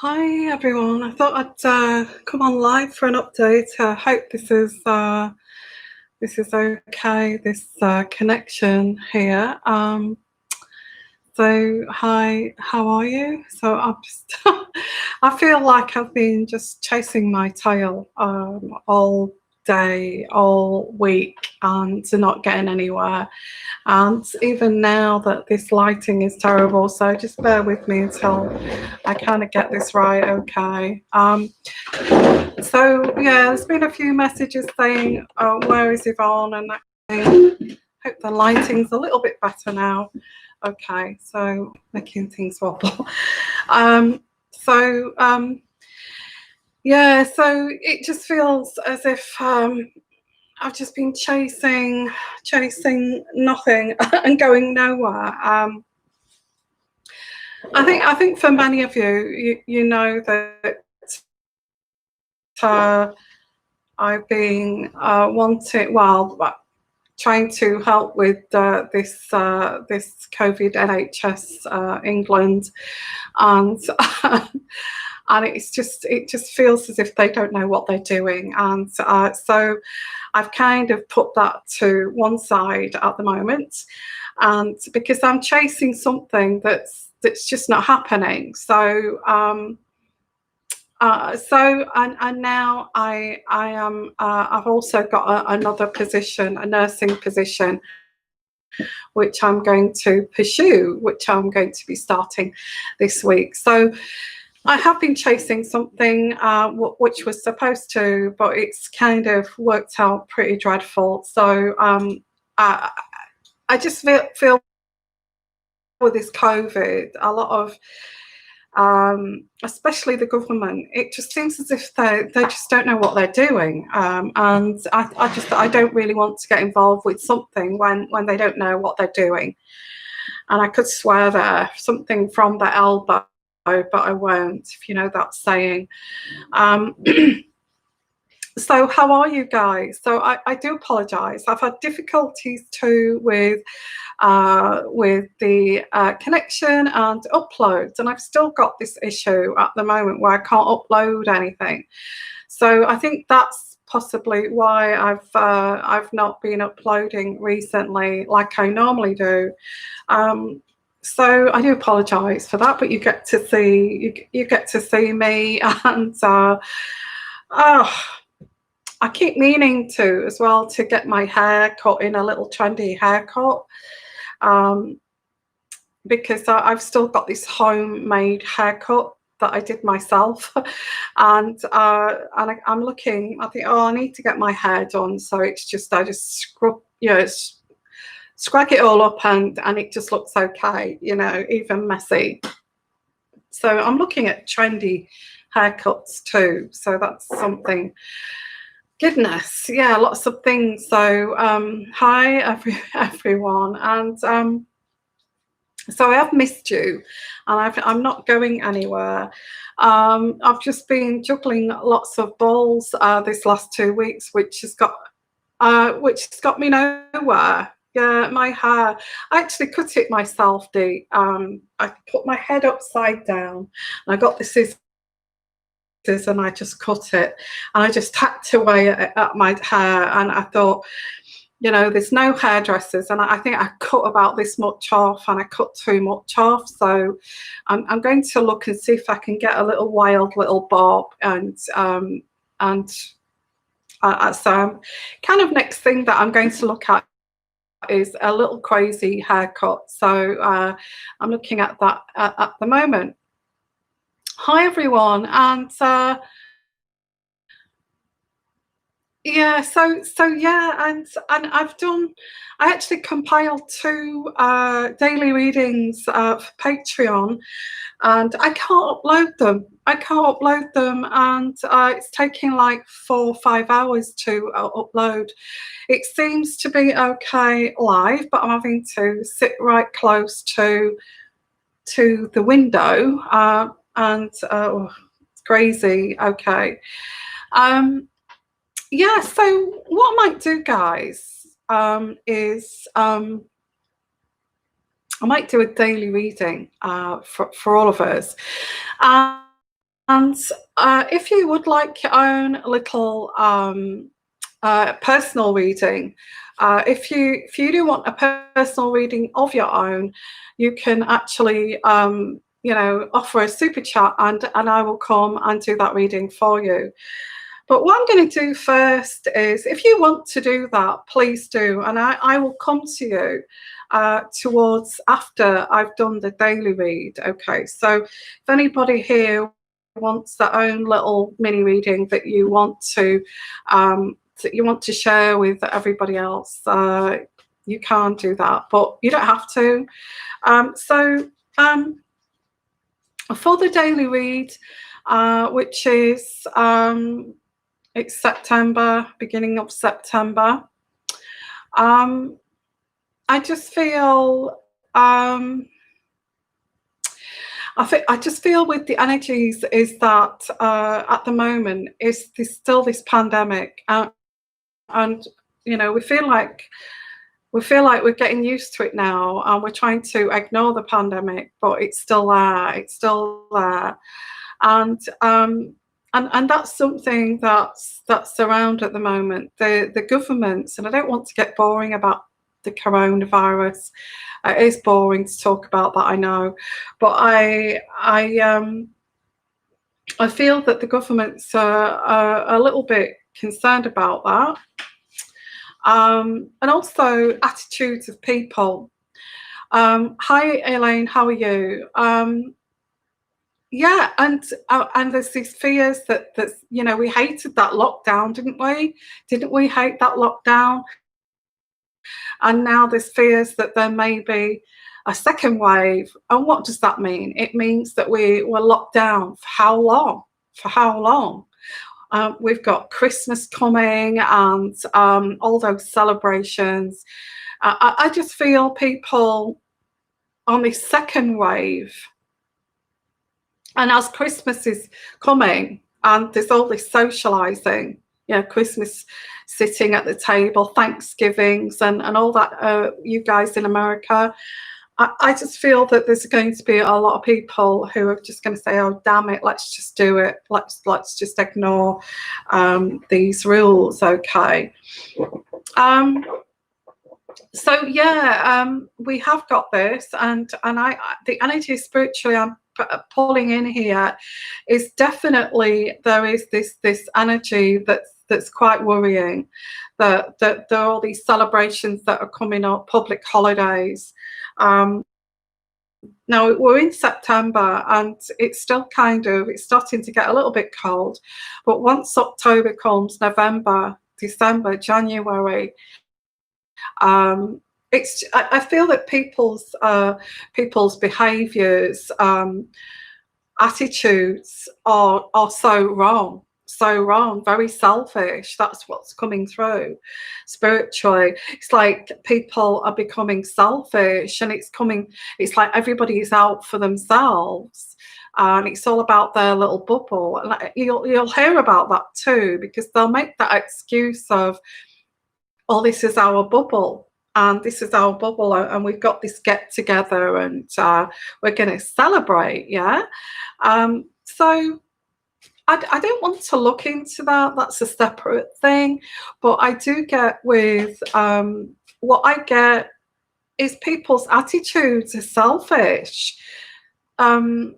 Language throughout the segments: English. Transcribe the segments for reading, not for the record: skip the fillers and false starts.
Hi everyone. I thought I'd come on live for an update. I hope this is okay. This connection here. So hi, how are you? So I'm just I feel like I've been just chasing my tail all day, all week, and not getting anywhere. And even now that this lighting is terrible, so just bear with me until I kind of get this right. Okay. So yeah, there's been a few messages saying, "Where is Yvonne?" and that thing. Hope the lighting's a little bit better now. Okay, so making things wobble. Um, so yeah, so it just feels as if I've just been chasing nothing and going nowhere. I think for many of you know that I've been trying to help with this COVID NHS England, and and it just feels as if they don't know what they're doing, and so I've kind of put that to one side at the moment, and because I'm chasing something that's just not happening. And now I am I've also got another position, a nursing position, which I'm going to pursue, which I'm going to be starting this week. So I have been chasing something which was supposed to, but it's kind of worked out pretty dreadful. So I, I just feel with this COVID, a lot of especially the government, it just seems as if they just don't know what they're doing, and I don't really want to get involved with something when they don't know what they're doing. And I could swear there something from the elbow, but I won't, if you know that saying. um, So how are you guys? So I do apologize. I've had difficulties too with the connection and uploads, and I've still got this issue at the moment where I can't upload anything. So I think that's possibly why I've not been uploading recently like I normally do. So I do apologise for that, but you get to see me, and oh, I keep meaning to as well to get my hair cut in a little trendy haircut, um, because I've still got this homemade haircut that I did myself, and I'm looking. I think, oh, I need to get my hair done. So it's just I just scrag it all up, and it just looks okay, even messy. So I'm looking at trendy haircuts too. So that's something. Goodness, yeah, lots of things. So hi everyone, and so I have missed you, and I'm not going anywhere. I've just been juggling lots of balls this last 2 weeks, which has got me nowhere. Yeah, my hair. I actually cut it myself, Dee. I put my head upside down, and I got the scissors and I just cut it, and I just tacked away at my hair, and I thought, there's no hairdressers, and I think I cut about this much off, and I cut too much off. So I'm going to look and see if I can get a little wild little bob, and so kind of next thing that I'm going to look at is a little crazy haircut. So I'm looking at that at the moment. Hi everyone, and yeah, so yeah, and I actually compiled two daily readings for Patreon, and I can't upload them. And it's taking like 4 or 5 hours to upload. It seems to be okay live, but I'm having to sit right close to the window, and it's crazy. Okay. Yeah, so what I might do, guys, is I might do a daily reading for all of us. And if you would like your own little personal reading, if you do want a personal reading of your own, you can actually offer a super chat, and I will come and do that reading for you. But what I'm going to do first is, if you want to do that, please do, and I will come to you towards after I've done the daily read. Okay, so if anybody here wants their own little mini reading that you want to share with everybody else, you can do that, but you don't have to. For the daily read, which is it's September, beginning of September, I just feel I just feel with the energies is that at the moment is still this pandemic, and we feel like we're getting used to it now, and we're trying to ignore the pandemic, but it's still there. It's still there, and that's something that's around at the moment. The governments, and I don't want to get boring about the coronavirus. It is boring to talk about that, I know, but I feel that the governments are a little bit concerned about that, and also attitudes of people. Hi, Elaine, how are you? Yeah, and there's these fears that we hated that lockdown, didn't we? Didn't we hate that lockdown? And now there's fears that there may be a second wave. And what does that mean? It means that we were locked down for how long? For how long? We've got Christmas coming, and all those celebrations. I just feel people on this second wave, and as Christmas is coming and there's all this socializing, Christmas, sitting at the table, Thanksgivings, and all that, you guys in America, I just feel that there's going to be a lot of people who are just going to say, oh, damn it, let's just do it. Let's just ignore these rules, okay? So yeah, we have got this, and the energy spiritually I'm pulling in here is definitely there is this energy that's quite worrying, that there are all these celebrations that are coming up, public holidays. Now we're in September, and it's still it's starting to get a little bit cold, but once October comes, November, December, January, I feel that people's behaviours, attitudes are so wrong, very selfish. That's what's coming through spiritually. It's like people are becoming selfish, and it's like everybody is out for themselves, and it's all about their little bubble. And you'll hear about that too, because they'll make that excuse of, oh, this is our bubble, and this is our bubble, and we've got this get together, and we're going to celebrate. Yeah. So I don't want to look into that. That's a separate thing. But I do get with what I get is people's attitudes are selfish. And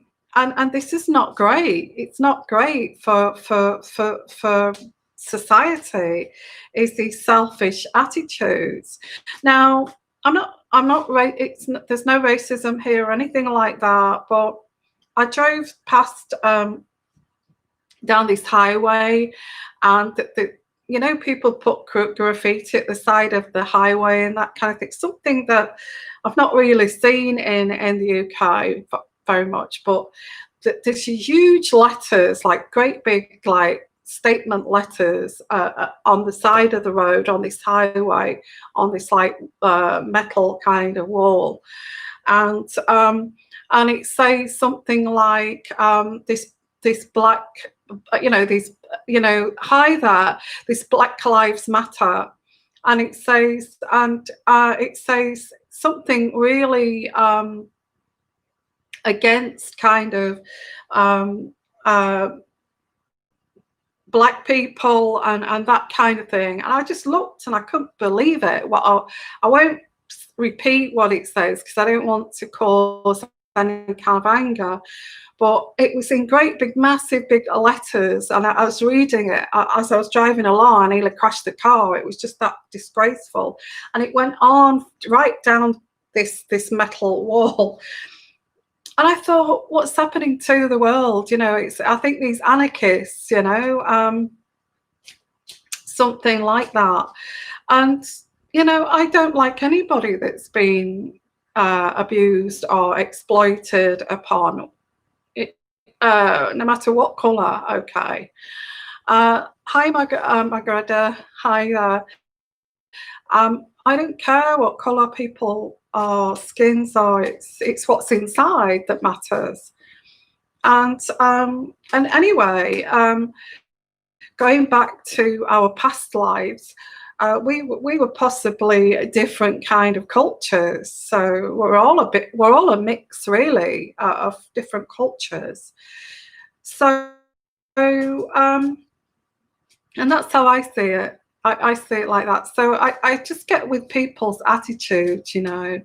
this is not great. It's not great for society, is these selfish attitudes. Now, there's no racism here or anything like that, but I drove past down this highway, and people put graffiti at the side of the highway and that kind of thing. Something that I've not really seen in the UK very much, but there's huge letters, like great big, like statement letters on the side of the road, on this highway, on this like metal kind of wall, and it says something like this black, hi there, this Black Lives Matter, and it says something really against kind of black people and that kind of thing. And I just looked and I couldn't believe it. Well, I won't repeat what it says because I don't want to cause any kind of anger, but it was in great big massive big letters, and I was reading it as I was driving along. I nearly crashed the car. It was just that disgraceful, and it went on right down this metal wall. And I thought, what's happening to the world? You know, I think these anarchists, you know, something like that. And, you know, I don't like anybody that's been abused or exploited upon, no matter what colour, okay. Hi, Margareta. Hi. I don't care what colour people are, skins are. It's what's inside that matters. And anyway, going back to our past lives, we were possibly a different kind of cultures. So we're all a mix, really, of different cultures. So, and that's how I see it. I see it like that. So I just get with people's attitude, you know.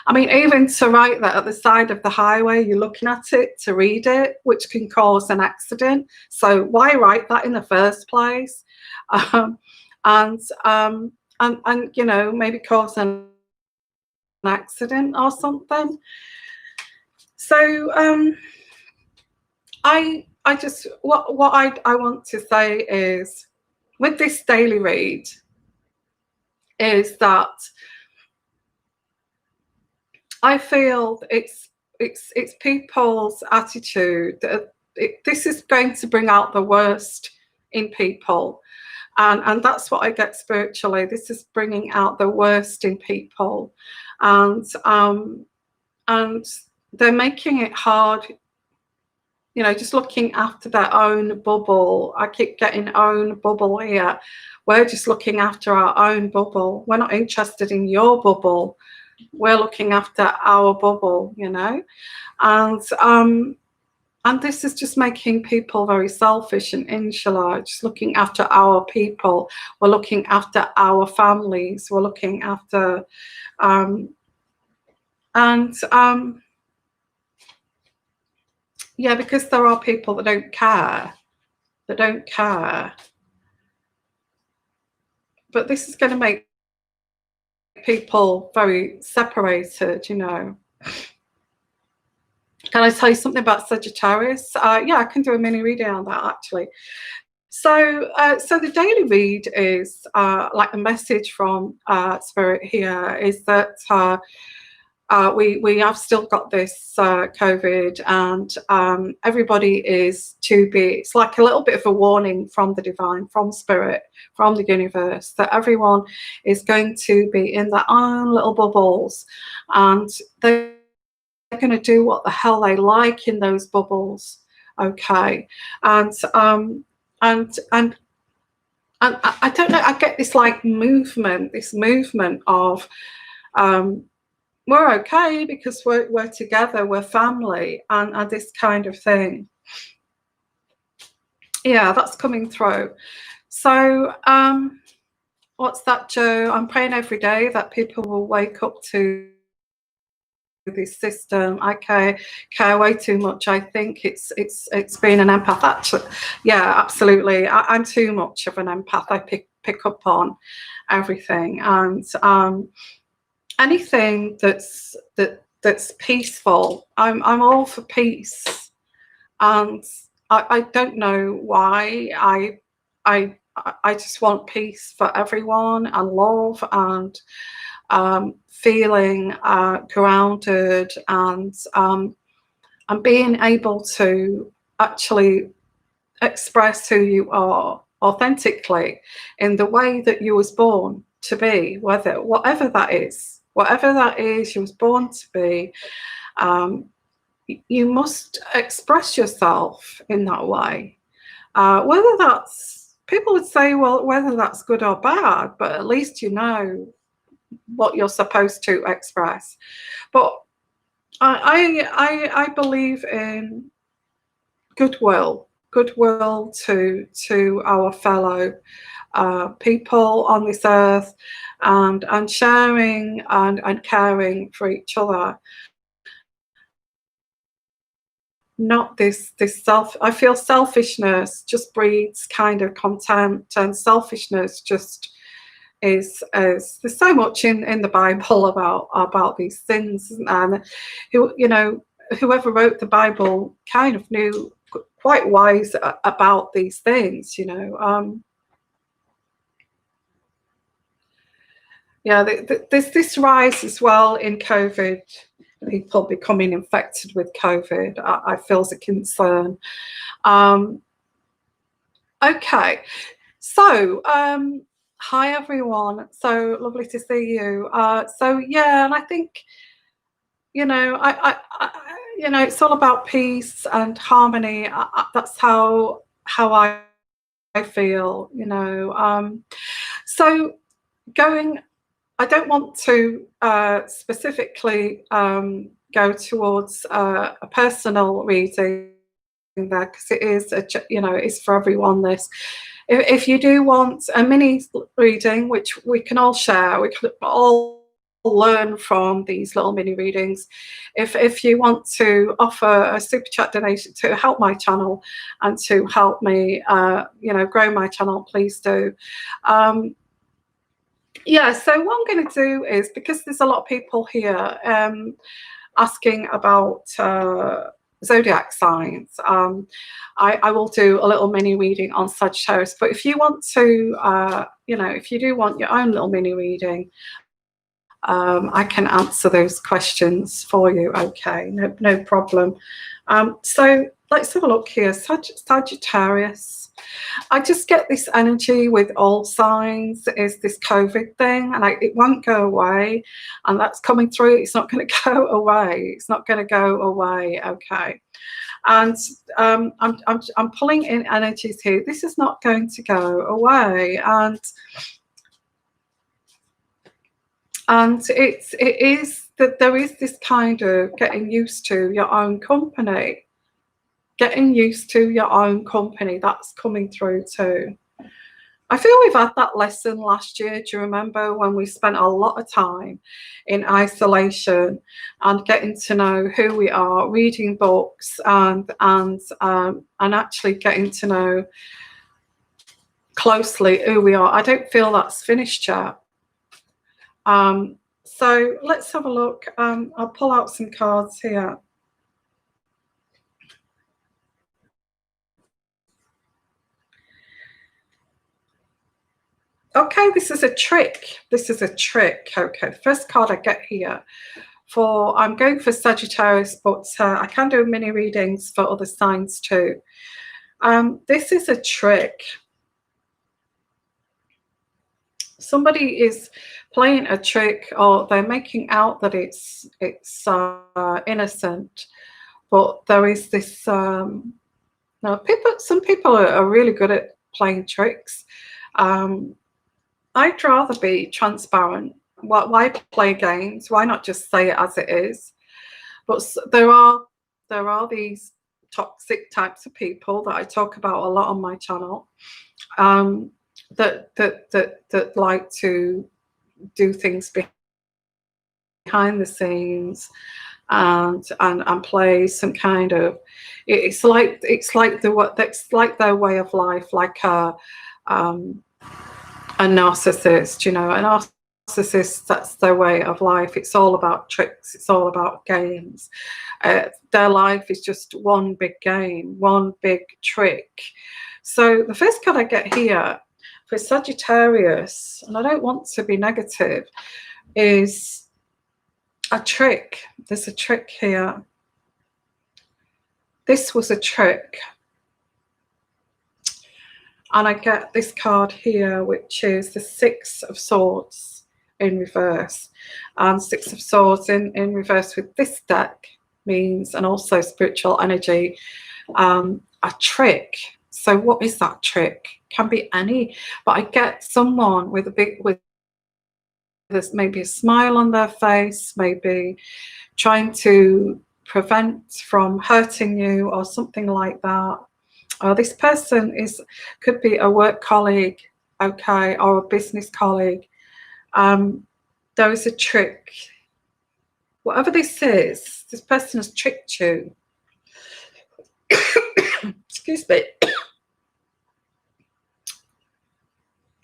I mean, even to write that at the side of the highway, you're looking at it to read it, which can cause an accident. So why write that in the first place? And you know, maybe cause an accident or something. So I just what I want to say is, with this daily read, is that I feel it's people's attitude that this is going to bring out the worst in people, and that's what I get spiritually. This is bringing out the worst in people, and they're making it hard. You know, just looking after their own bubble. I keep getting own bubble here. We're just looking after our own bubble. We're not interested in your bubble. We're looking after our bubble, you know. And this is just making people very selfish and insular, just looking after our people. We're looking after our families. We're looking after yeah, because there are people that don't care. But this is going to make people very separated, you know. Can I tell you something about Sagittarius? Yeah, I can do a mini reading on that, actually. So the daily read is like the message from Spirit here is that we have still got this COVID, and everybody is to be, it's like a little bit of a warning from the divine, from Spirit, from the universe, that everyone is going to be in their own little bubbles, and they're going to do what the hell they like in those bubbles, okay. And I don't know, I get this like movement of we're okay because we're together, we're family, and this kind of thing. Yeah, that's coming through. So what's that, Joe? I'm praying every day that people will wake up to this system. I care way too much. I think it's being an empath, actually. Yeah, absolutely. I'm too much of an empath. I pick up on everything, and anything that's peaceful. I'm all for peace, and I don't know why. I just want peace for everyone, and love, and feeling grounded, and being able to actually express who you are authentically in the way that you was born to be, whatever that is, you was born to be. You must express yourself in that way, whether that's, people would say, well, whether that's good or bad, but at least you know what you're supposed to express. But I believe in goodwill. goodwill to our fellow people on this earth, and sharing and caring for each other. Not this self. I feel selfishness just breeds kind of contempt, and selfishness just is there's so much in the Bible about these things, and whoever wrote the Bible kind of knew quite wise about these things, yeah. There's this rise as well in COVID, people becoming infected with COVID. I feel as a concern. Okay, so hi everyone, so lovely to see you. So yeah, and I think it's all about peace and harmony. That's how I feel. So going. I don't want to specifically go towards a personal reading there, because it is it's for everyone. This, if you do want a mini reading, which we can all share, we can all learn from these little mini readings. If you want to offer a super chat donation to help my channel and to help me grow my channel, please do. Yeah, so what I'm going to do is, because there's a lot of people here asking about zodiac signs, I will do a little mini reading on Sagittarius. But if you want to, if you do want your own little mini reading, I can answer those questions for you. Okay, no problem. So let's have a look here. Sagittarius. I just get this energy with all signs is this COVID thing, and it won't go away, and that's coming through. It's not going to go away. It's not going to go away. Okay, and I'm pulling in energies here. This is not going to go away, and it is that there is this kind of getting used to your own company. Getting used to your own company, that's coming through too. I feel we've had that lesson last year. Do you remember when we spent a lot of time in isolation and getting to know who we are, reading books, and actually getting to know closely who we are? I don't feel that's finished yet. So let's have a look. I'll pull out some cards here. Okay, this is a trick. This is a trick. Okay, the first card I get here I'm going for Sagittarius, but I can do mini readings for other signs too. This is a trick. Somebody is playing a trick, or they're making out that it's innocent, but there is this. Some people are really good at playing tricks. I'd rather be transparent. Why play games? Why not just say it as it is? But there are these toxic types of people that I talk about a lot on my channel, that like to do things behind the scenes and play some kind of. It's like their way of life, like a narcissist, a narcissist, that's their way of life. It's all about tricks, it's all about games. Their life is just one big game, one big trick. So the first card I get here for Sagittarius, and I don't want to be negative, is a trick. There's a trick here. This was a trick. And I get this card here, which is the Six of Swords in reverse. And Six of Swords in reverse with this deck means, and also spiritual energy, a trick. So what is that trick? Can be any, but I get someone with maybe a smile on their face, maybe trying to prevent from hurting you or something like that. This person could be a work colleague, okay, or a business colleague. There is a trick. Whatever this is, this person has tricked you. Excuse me.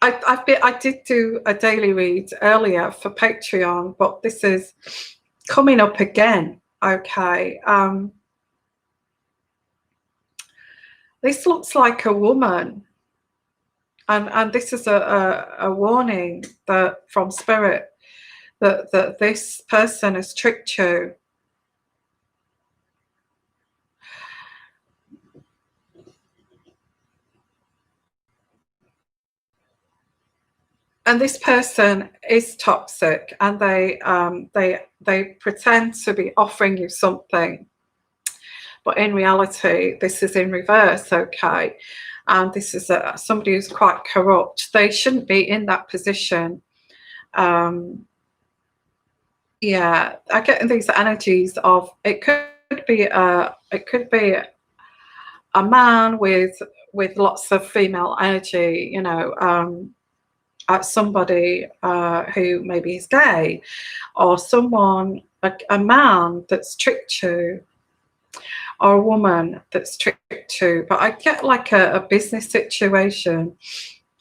I did do a daily read earlier for Patreon, but this is coming up again. Okay. This looks like a woman, and this is a warning that from Spirit that this person has tricked you. And this person is toxic, and they pretend to be offering you something, but in reality, this is in reverse. Okay, and this is somebody who's quite corrupt. They shouldn't be in that position. Yeah, I get these energies of it could be a man with lots of female energy. You know. Somebody who maybe is gay, or someone, a man that's tricked you, or a woman that's tricked you. But I get like a business situation.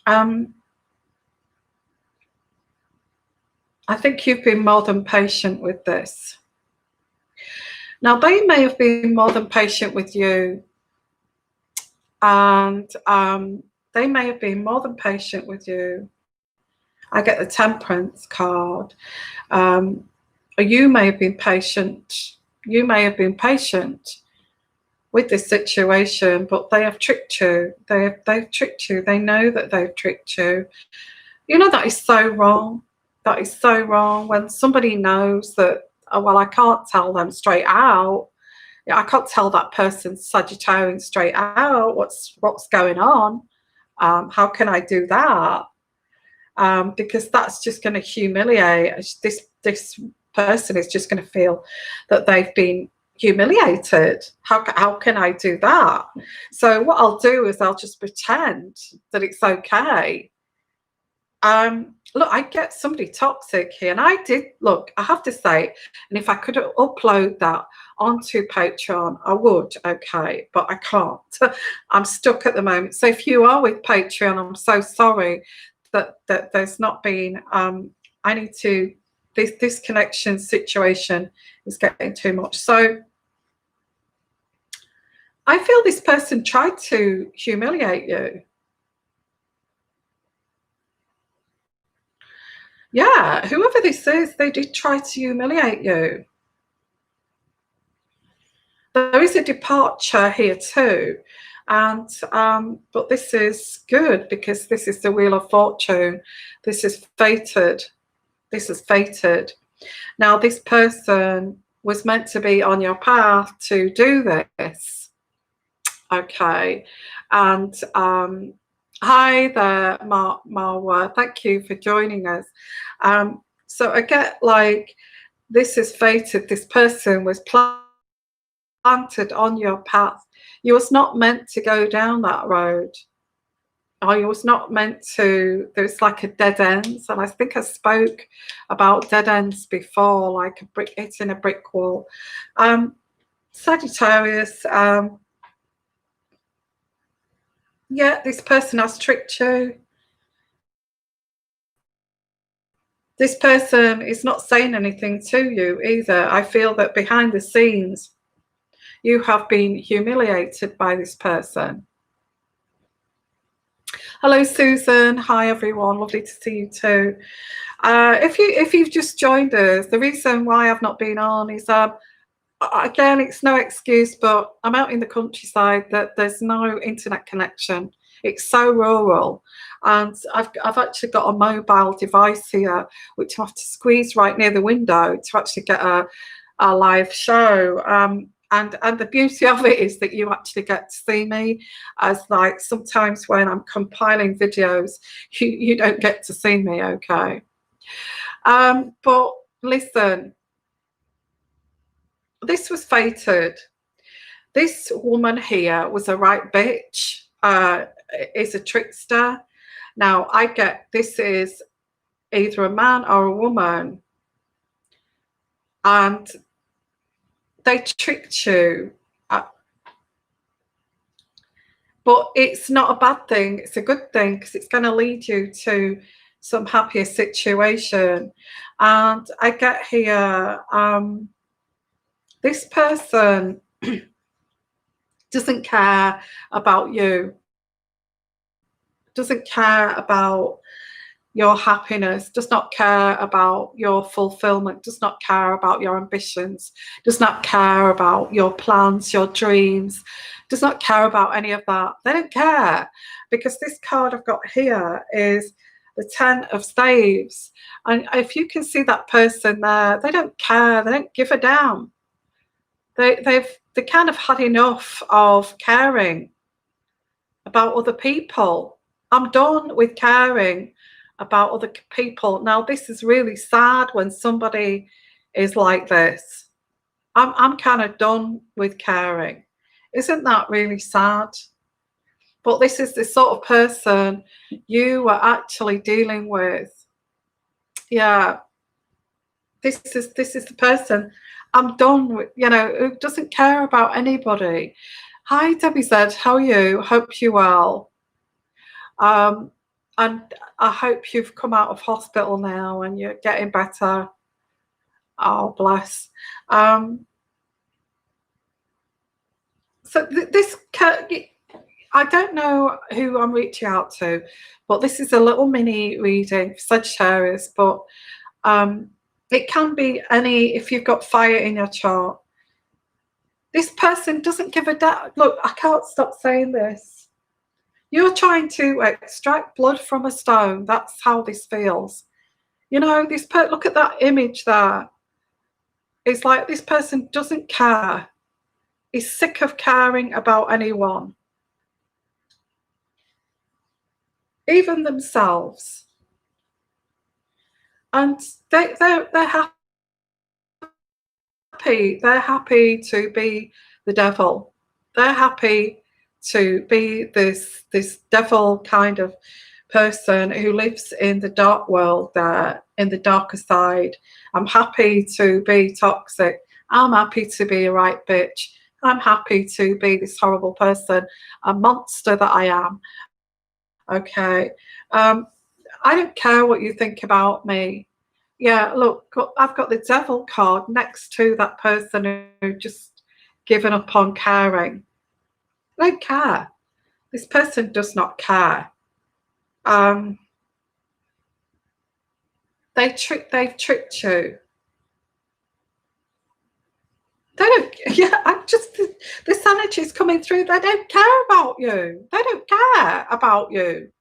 I think you've been more than patient with this. Now, they may have been more than patient with you, and they may have been more than patient with you. I get the Temperance card. You may have been patient. You may have been patient with this situation, but they have tricked you. They've tricked you. They know that they've tricked you. You know, that is so wrong. That is so wrong. When somebody knows that, oh, well, I can't tell them straight out. I can't tell that person Sagittarian straight out what's going on. How can I do that? Because that's just going to humiliate this person. Is just going to feel that they've been humiliated. How can I do that? So what I'll do is I'll just pretend that it's okay. Look, I get somebody toxic here, and I have to say, and if I could upload that onto Patreon, I would, okay, but I can't. I'm stuck at the moment. So if you are with Patreon, I'm so sorry that there's not been, I need to, this connection situation is getting too much. So I feel this person tried to humiliate you. Yeah, whoever this is, they did try to humiliate you. There is a departure here too. And but this is good, because this is the Wheel of Fortune. This is fated. This is fated. Now, this person was meant to be on your path to do this. Okay. And hi there, Marwa. Thank you for joining us. So I get like, this is fated. This person was planted on your path. You was not meant to go down that road. Or you was not meant to. There's like a dead ends, and I think I spoke about dead ends before, like a brick hitting a brick wall. Sagittarius, yeah, this person has tricked you. This person is not saying anything to you either. I feel that behind the scenes, you have been humiliated by this person. Hello, Susan. Hi, everyone. Lovely to see you too. If you've just joined us, the reason why I've not been on is, again, it's no excuse, but I'm out in the countryside. That there's no internet connection. It's so rural, and I've actually got a mobile device here, which I have to squeeze right near the window to actually get a live show. And the beauty of it is that you actually get to see me, as like sometimes when I'm compiling videos, you don't get to see me, okay? But listen, this was fated. This woman here was a right bitch, is a trickster. Now, I get this is either a man or a woman, and they tricked you. But it's not a bad thing. It's a good thing because it's going to lead you to some happier situation. And I get here, this person doesn't care about you, doesn't care about your happiness, does not care about your fulfillment, does not care about your ambitions, does not care about your plans, your dreams, does not care about any of that. They don't care, because this card I've got here is the 10 of Staves. And if you can see that person there, they don't care, they don't give a damn. They kind of had enough of caring about other people. I'm done with caring about other people. Now, this is really sad when somebody is like this. I'm kind of done with caring. Isn't that really sad? But this is the sort of person you are actually dealing with. Yeah, this is the person I'm done with, who doesn't care about anybody. Hi, Debbie Z, how are you? Hope you're well. And I hope you've come out of hospital now and you're getting better. Oh, bless. So this, I don't know who I'm reaching out to, but this is a little mini reading for Sagittarius, but it can be any, if you've got fire in your chart. This person doesn't give a damn. Look, I can't stop saying this. You're trying to extract blood from a stone. That's how this feels. This look at that image there. It's like this person doesn't care. He's sick of caring about anyone, even themselves. And they're happy. They're happy to be the devil. They're happy to be this devil kind of person who lives in the dark world, there in the darker side. I'm happy to be toxic. I'm happy to be a right bitch. I'm happy to be this horrible person, a monster that I am. Okay. I don't care what you think about me. Yeah, look, I've got the devil card next to that person who just given up on caring. They don't care. This person does not care. They've tricked you. They don't. Yeah, this energy is coming through. They don't care about you. They don't care about you.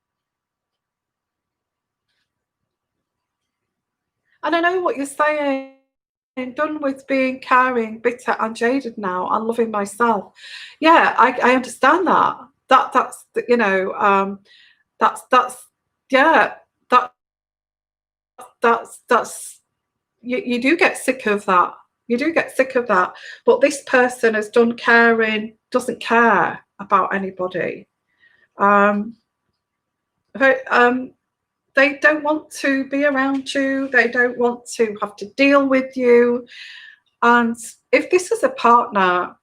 And I know what you're saying. Done with being caring, bitter, and jaded now. I'm loving myself. Yeah, I understand that. That's yeah. That's you do get sick of that. You do get sick of that. But this person has done caring, doesn't care about anybody. They don't want to be around you. They don't want to have to deal with you. And if this is a partner,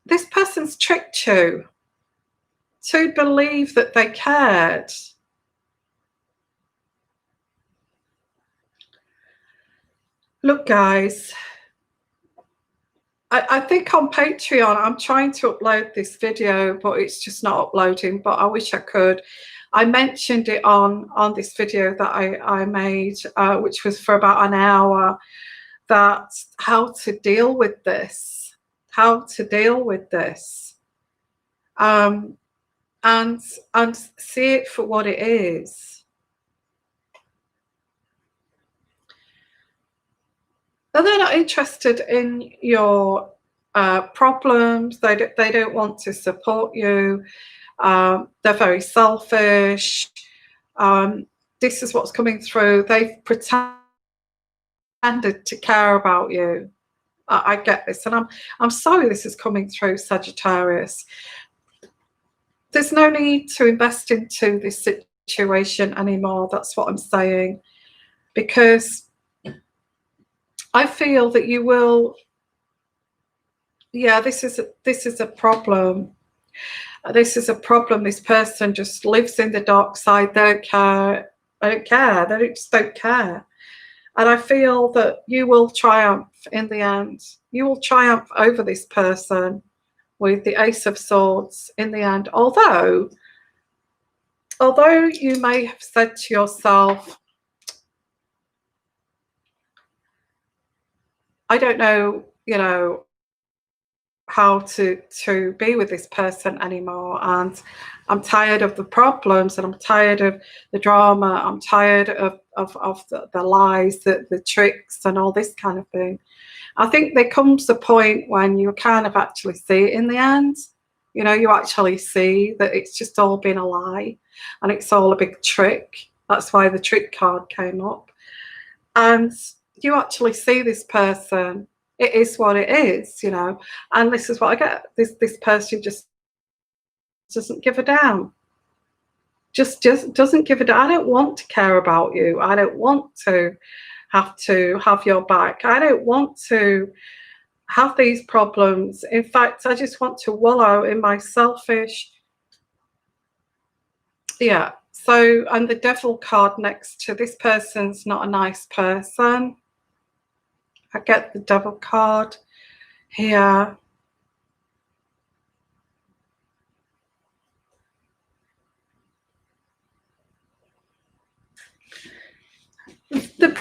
this person's tricked you to believe that they cared. Look, guys, I think on Patreon, I'm trying to upload this video, but it's just not uploading, but I wish I could. I mentioned it on this video that I made, which was for about an hour, that how to deal with this, and see it for what it is. And they're not interested in your problems. They don't want to support you. They're very selfish. This is what's coming through. They've pretended to care about you. I get this, and I'm sorry this is coming through, Sagittarius. There's no need to invest into this situation anymore. That's what I'm saying, because I feel that you will. Yeah, this is a problem. This is a problem. This person just lives in the dark side. They don't care. They don't care. They just don't care. And I feel that you will triumph in the end. You will triumph over this person with the Ace of Swords in the end. Although you may have said to yourself, I don't know, how to be with this person anymore, and I'm tired of the problems, and I'm tired of the drama, I'm tired of the lies, the tricks and all this kind of thing. I think there comes a point when you kind of actually see it in the end. You actually see that it's just all been a lie and it's all a big trick. That's why the trick card came up. And you actually see this person. It is what it is, and this is what I get. This person just doesn't give a damn. Just doesn't give a damn. I don't want to care about you. I don't want to have your back. I don't want to have these problems. In fact, I just want to wallow in my selfish. Yeah. So, and the Devil card next to this person's not a nice person. I get the Devil card here. The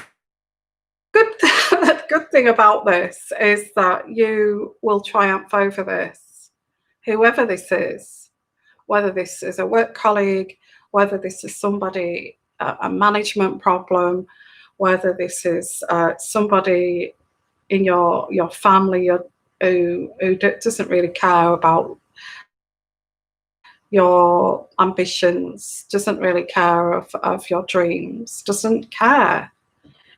good thing about this is that you will triumph over this, whoever this is, whether this is a work colleague, whether this is somebody, a management problem, whether this is somebody in your family who doesn't really care about your ambitions, doesn't really care of your dreams, doesn't care.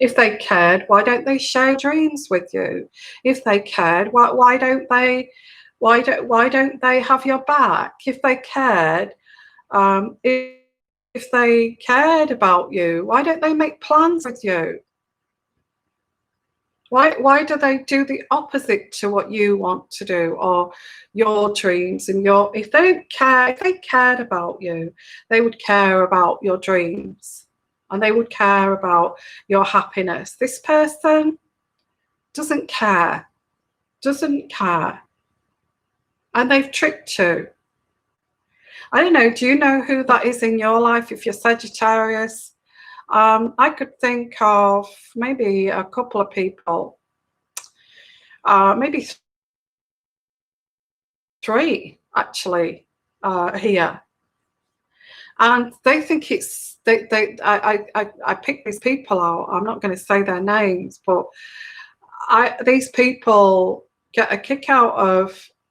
If they cared, why don't they share dreams with you? If they cared, why don't they have your back? If they cared, if they cared about you, why don't they make plans with you? Why do they do the opposite to what you want to do, or your dreams and if they don't care, if they cared about you, they would care about your dreams and they would care about your happiness. This person doesn't care. And they've tricked you. I don't know, do you know who that is in your life if you're Sagittarius? I could think of maybe a couple of people, maybe three actually here, and they think it's I pick these people out. I'm not going to say their names, but these people get a kick out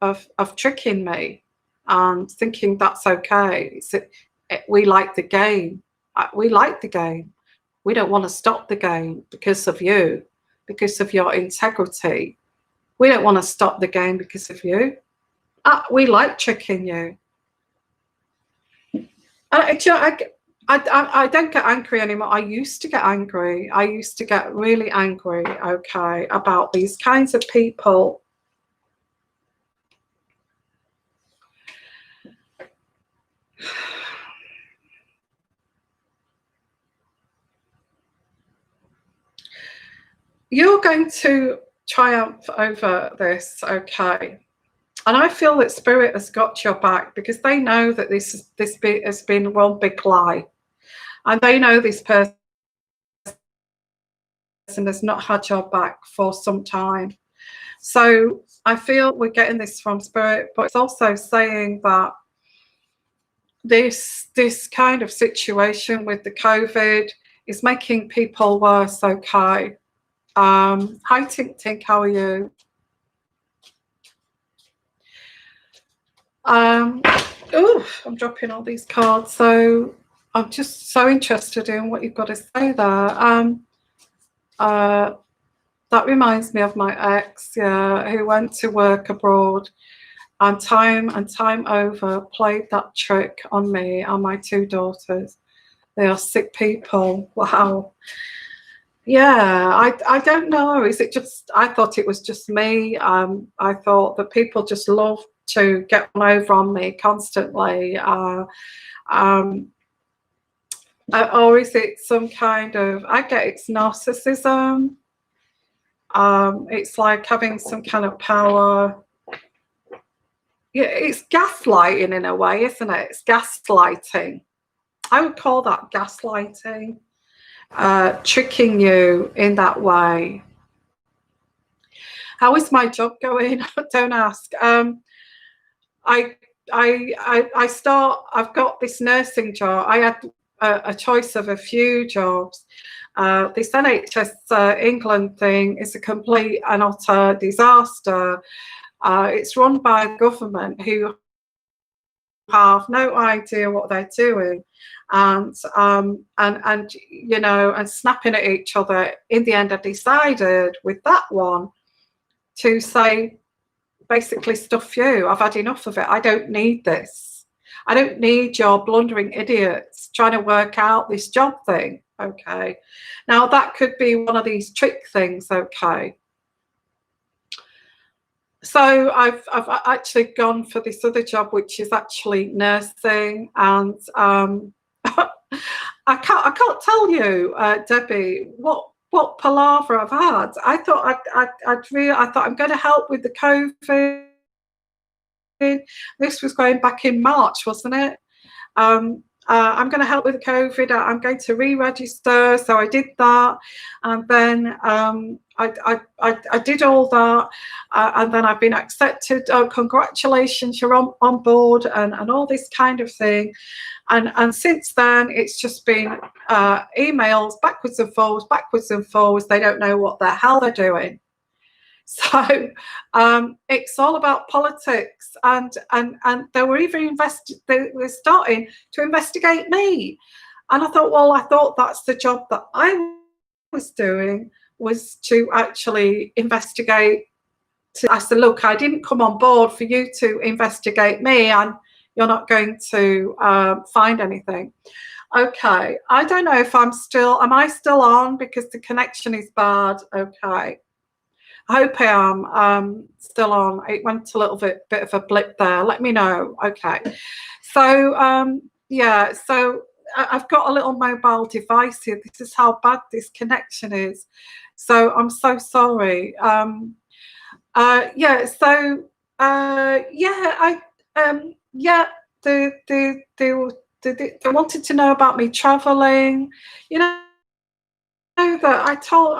of tricking me and thinking that's okay. We like the game. We like the game. We don't want to stop the game because of you, because of your integrity. We don't want to stop the game because of you. We like tricking you. I don't get angry anymore. I used to get angry. I used to get really angry, okay, about these kinds of people. You're going to triumph over this, okay? And I feel that Spirit has got your back because they know that this has been one big lie. And they know this person has not had your back for some time. So I feel we're getting this from Spirit, but it's also saying that this kind of situation with the COVID is making people worse, okay? Hi Tink Tink, how are you? Oh, I'm dropping all these cards, so I'm just so interested in what you've got to say there. That reminds me of my ex, yeah, who went to work abroad and time over played that trick on me and my two daughters. They are sick people. Wow. Yeah, I don't know. Is it just, I thought it was just me. I thought that people just love to get one over on me constantly. Um, or is it some kind of, I get it's narcissism. It's like having some kind of power. Yeah, it's gaslighting in a way, isn't it? It's gaslighting. I would call that gaslighting, tricking you in that way. How is my job going? Don't ask. I've got this nursing job. I had a choice of a few jobs. This NHS England thing is a complete and utter disaster. It's run by the government who have no idea what they're doing, and you know, and snapping at each other. In the end, I decided with that one to say, basically, stuff you. I've had enough of it. I don't need this. I don't need your blundering idiots trying to work out this job thing. Okay. Now that could be one of these trick things. Okay. So I've actually gone for this other job, which is actually nursing, and I can't tell you, Debbie, what palaver I've had. I thought I thought I'm going to help with the COVID. This was going back in March, wasn't it? I'm going to help with COVID. I'm going to re-register. So I did that, and then I did all that, and then I've been accepted. Oh, congratulations, you're on board, and all this kind of thing. And since then, it's just been emails backwards and forwards, backwards and forwards. They don't know what the hell they're doing. So it's all about politics, and they were even they were starting to investigate me, and I thought that's the job that I was doing, was to actually investigate. I said, look, I didn't come on board for you to investigate me, and you're not going to find anything. Okay, I don't know if am I still on, because the connection is bad. Okay. I hope I am still on. It went a little bit of a blip there. Let me know. Okay. So, yeah, so I've got a little mobile device here. This is how bad this connection is. So I'm so sorry. Yeah, so, yeah, they wanted to know about me traveling, you know. That I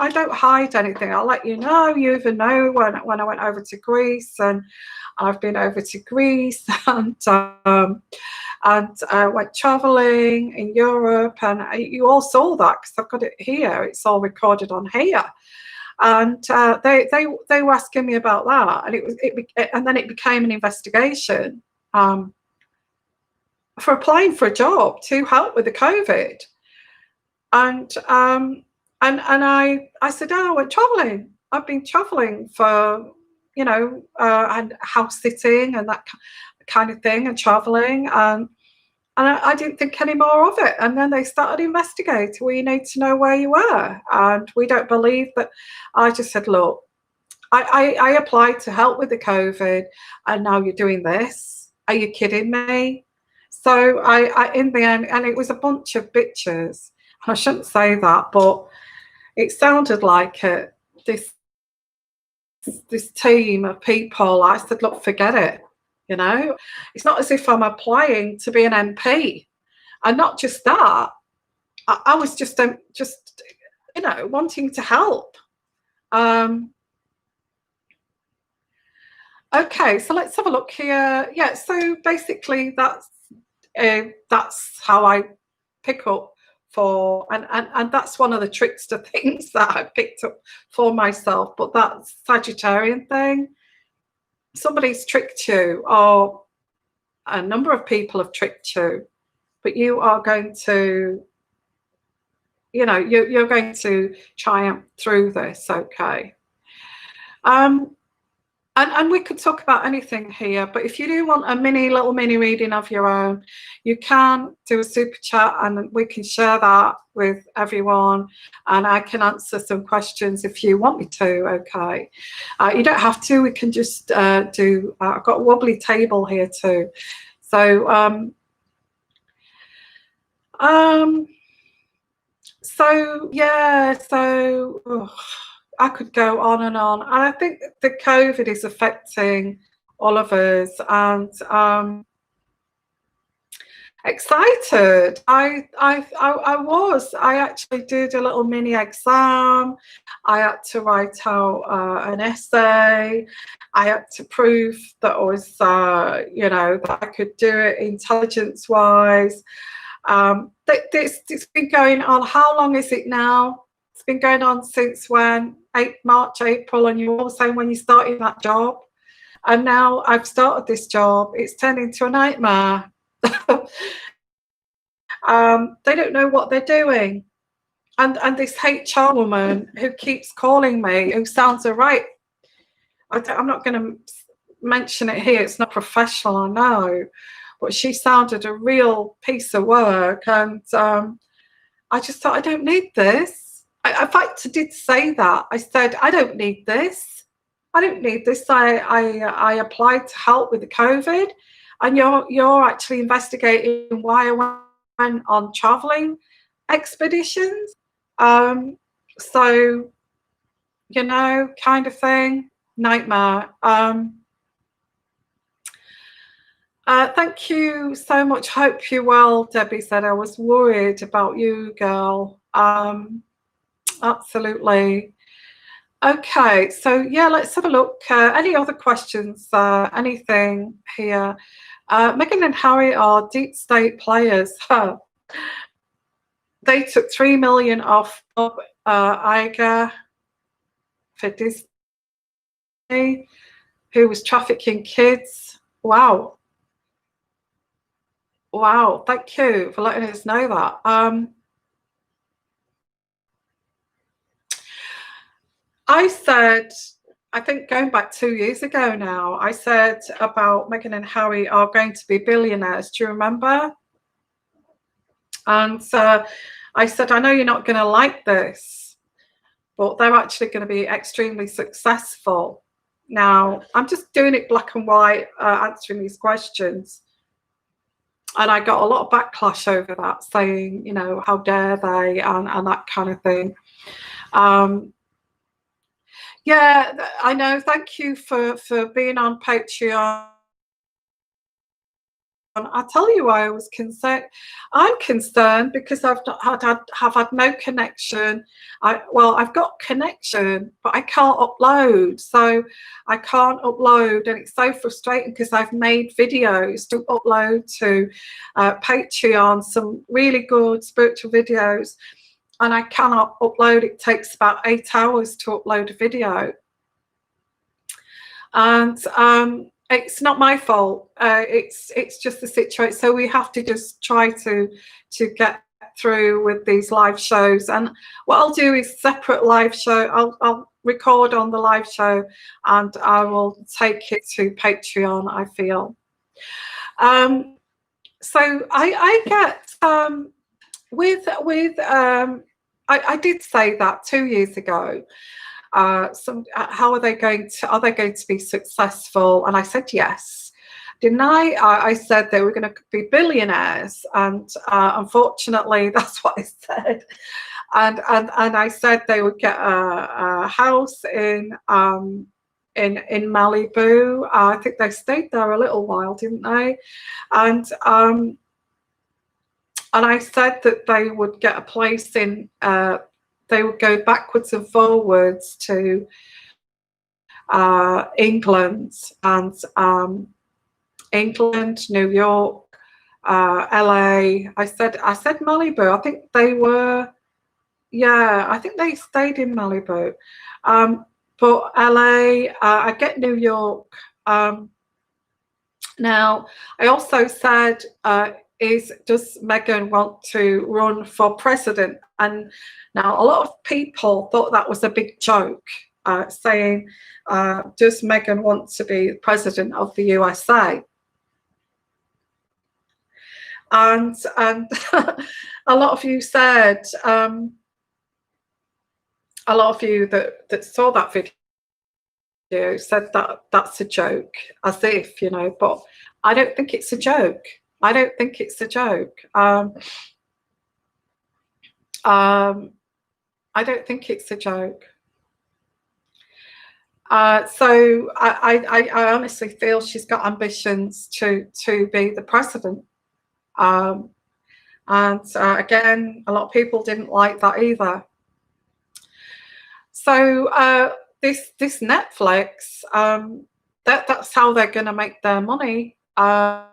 don't hide anything. I'll let you know. You even know when I went over to Greece, and I've been over to Greece, and went traveling in Europe, and you all saw that because I've got it here. It's all recorded on here, and they were asking me about that, and and then it became an investigation for applying for a job to help with the COVID, and I said, oh, I went traveling. I've been traveling for, you know, and house sitting and that kind of thing, and traveling. And I didn't think any more of it. And then they started investigating. We need to know where you were. And we don't believe that. I just said, look, I applied to help with the COVID, and now you're doing this. Are you kidding me? So I in the end, and it was a bunch of bitches. I shouldn't say that, but it sounded like it. This team of people. I said, look, forget it. You know, it's not as if I'm applying to be an MP, and not just that. I was just you know, wanting to help. Okay, so let's have a look here. Yeah, so basically that's how I pick up for, and that's one of the trickster things that I picked up for myself. But that Sagittarian thing, somebody's tricked you, or a number of people have tricked you, but you are going to, you know, you're going to triumph through this. Okay. And we could talk about anything here, but if you do want a little mini reading of your own, you can do a super chat and we can share that with everyone, and I can answer some questions if you want me to. Okay, you don't have to. We can just do. I've got a wobbly table here too, so so yeah, so. Ugh. I could go on, and I think the COVID is affecting all of us, and excited. I was. I actually did a little mini exam. I had to write out an essay. I had to prove that I was, that I could do it intelligence-wise. It's been going on. How long is it now? It's been going on since when? March, April, and you were all saying when you started that job. And now I've started this job. It's turned into a nightmare. They don't know what they're doing. And this HR woman who keeps calling me, who sounds all right. I'm not going to mention it here. It's not professional, I know. But she sounded a real piece of work. And I just thought, I don't need this. In fact, I did say that. I said, I don't need this. I don't need this. I applied to help with the COVID, and you're actually investigating why I went on traveling expeditions. So, kind of thing. Nightmare. Thank you so much. Hope you're well. Debbie said, I was worried about you, girl. Absolutely. Okay, so yeah, let's have a look. Any other questions? Anything here? Meghan and Harry are deep state players. They took $3 million off Bob Iger for Disney, who was trafficking kids. Wow. Wow, thank you for letting us know that. I said, I think going back 2 years ago now, I said about Meghan and Harry are going to be billionaires. Do you remember? And I said, I know you're not going to like this, but they're actually going to be extremely successful. Now, I'm just doing it black and white, answering these questions. And I got a lot of backlash over that, saying, how dare they, and that kind of thing. Yeah, I know. Thank you for being on Patreon. I'll tell you why I was concerned. I'm concerned because I've had no connection. I've got connection, but I can't upload. So I can't upload, and it's so frustrating because I've made videos to upload to Patreon, some really good spiritual videos, and I cannot upload. It takes about 8 hours to upload a video, and it's not my fault. It's just the situation. So we have to just try to get through with these live shows. And what I'll do is separate live show. I'll record on the live show, and I will take it to Patreon, I feel. So I get I did say that 2 years ago. How are they going to be successful? And I said yes. Didn't I? I said they were going to be billionaires, and unfortunately, that's what I said. And I said they would get a house in Malibu. I think they stayed there a little while, didn't they? And I said that they would get a place in. They would go backwards and forwards to England, and England, New York, LA. I said Malibu. I think they were. Yeah, I think they stayed in Malibu. But LA, I get New York. Now, I also said, does Meghan want to run for president? And now a lot of people thought that was a big joke. saying, does Meghan want to be president of the USA? And a lot of you said, a lot of you that saw that video said that that's a joke, as if, you know, but I don't think it's a joke. I don't think it's a joke. I don't think it's a joke. So I honestly feel she's got ambitions to be the president. And again, a lot of people didn't like that either. So this Netflix, that's how they're going to make their money. And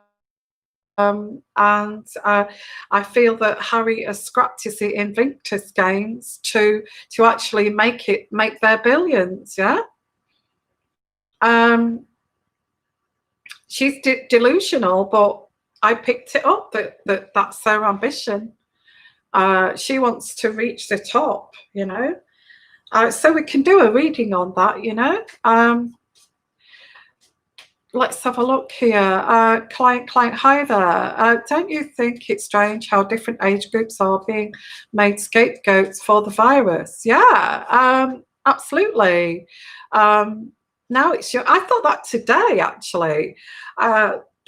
I feel that Harry has scrapped his Invictus games to actually make their billions. Yeah. She's delusional, but I picked it up that's her ambition. She wants to reach the top, you know. So we can do a reading on that, you know. Let's have a look here. Client, hi there. Don't you think it's strange how different age groups are being made scapegoats for the virus? Yeah, absolutely. Now it's I thought that today, actually.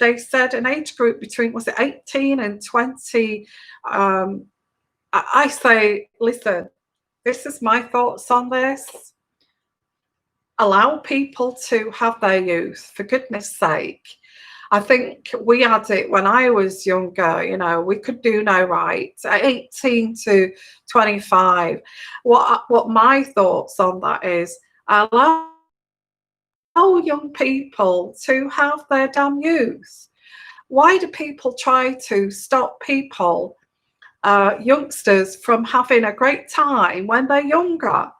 They said an age group between, was it 18 and 20? I say, listen, this is my thoughts on this. Allow people to have their youth, for goodness sake. I think we had it when I was younger, you know, we could do no right. 18 to 25. What my thoughts on that is, allow young people to have their damn youth. Why do people try to stop people, youngsters, from having a great time when they're younger?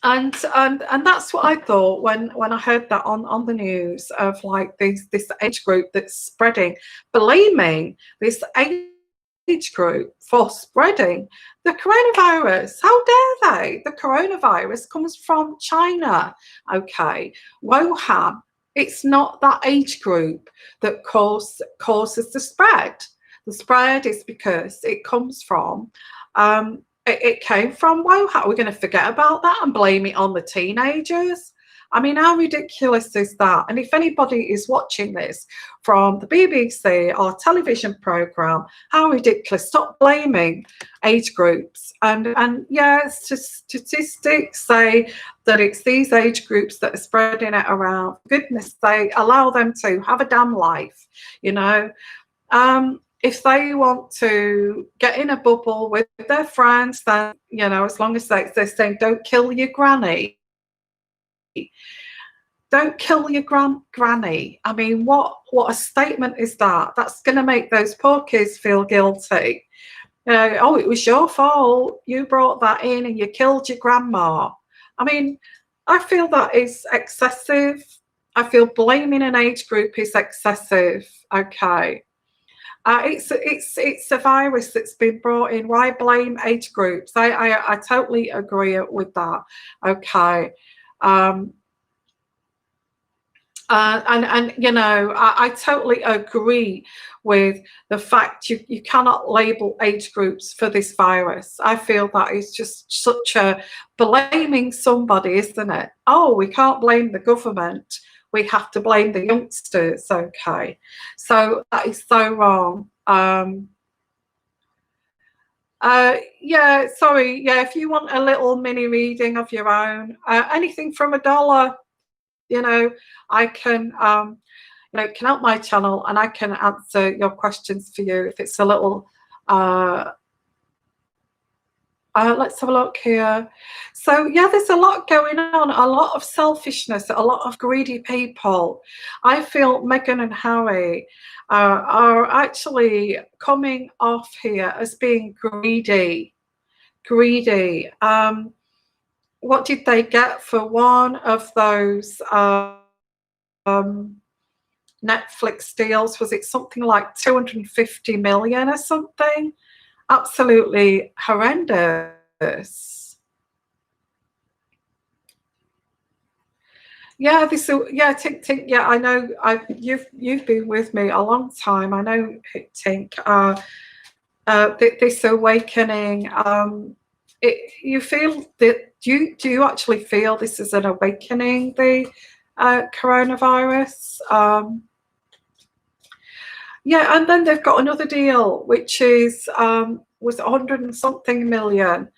And that's what I thought when I heard that on the news, of like this age group that's spreading, blaming this age group for spreading the coronavirus. How dare they? The coronavirus comes from China, okay, Wuhan. It's not that age group that causes the spread. The spread is because it comes from it came from Wuhan. We're going to forget about that and blame it on the teenagers? I mean, how ridiculous is that? And if anybody is watching this from the BBC or television programme, how ridiculous. Stop blaming age groups. And yeah, statistics say that it's these age groups that are spreading it around. For goodness sake, allow them to have a damn life, you know. If they want to get in a bubble with their friends, then, you know, as long as they're saying, don't kill your granny. Don't kill your granny. I mean, what a statement is that? That's going to make those poor kids feel guilty. You know, oh, it was your fault. You brought that in and you killed your grandma. I mean, I feel that is excessive. I feel blaming an age group is excessive. Okay. It's a virus that's been brought in. Why blame age groups? I totally agree with that. Okay. And you know, I totally agree with the fact you cannot label age groups for this virus. I feel that is just such a blaming somebody, isn't it? Oh, we can't blame the government. We have to blame the youngsters. Okay. So that is so wrong. Yeah, sorry. Yeah, if you want a little mini reading of your own, anything from $1, you know, I can, you know, can help my channel and I can answer your questions for you if it's a little, let's have a look here. So yeah, there's a lot going on, a lot of selfishness, a lot of greedy people. I feel Meghan and Harry are actually coming off here as being greedy. What did they get for one of those Netflix deals? Was it something like 250 million or something? Absolutely horrendous. Yeah, yeah, Tink Tink. Yeah, I know. You've been with me a long time. I know, Tink. This awakening. You feel that? Do you actually feel this is an awakening? The coronavirus. Yeah, and then they've got another deal, which is was 100 and something million.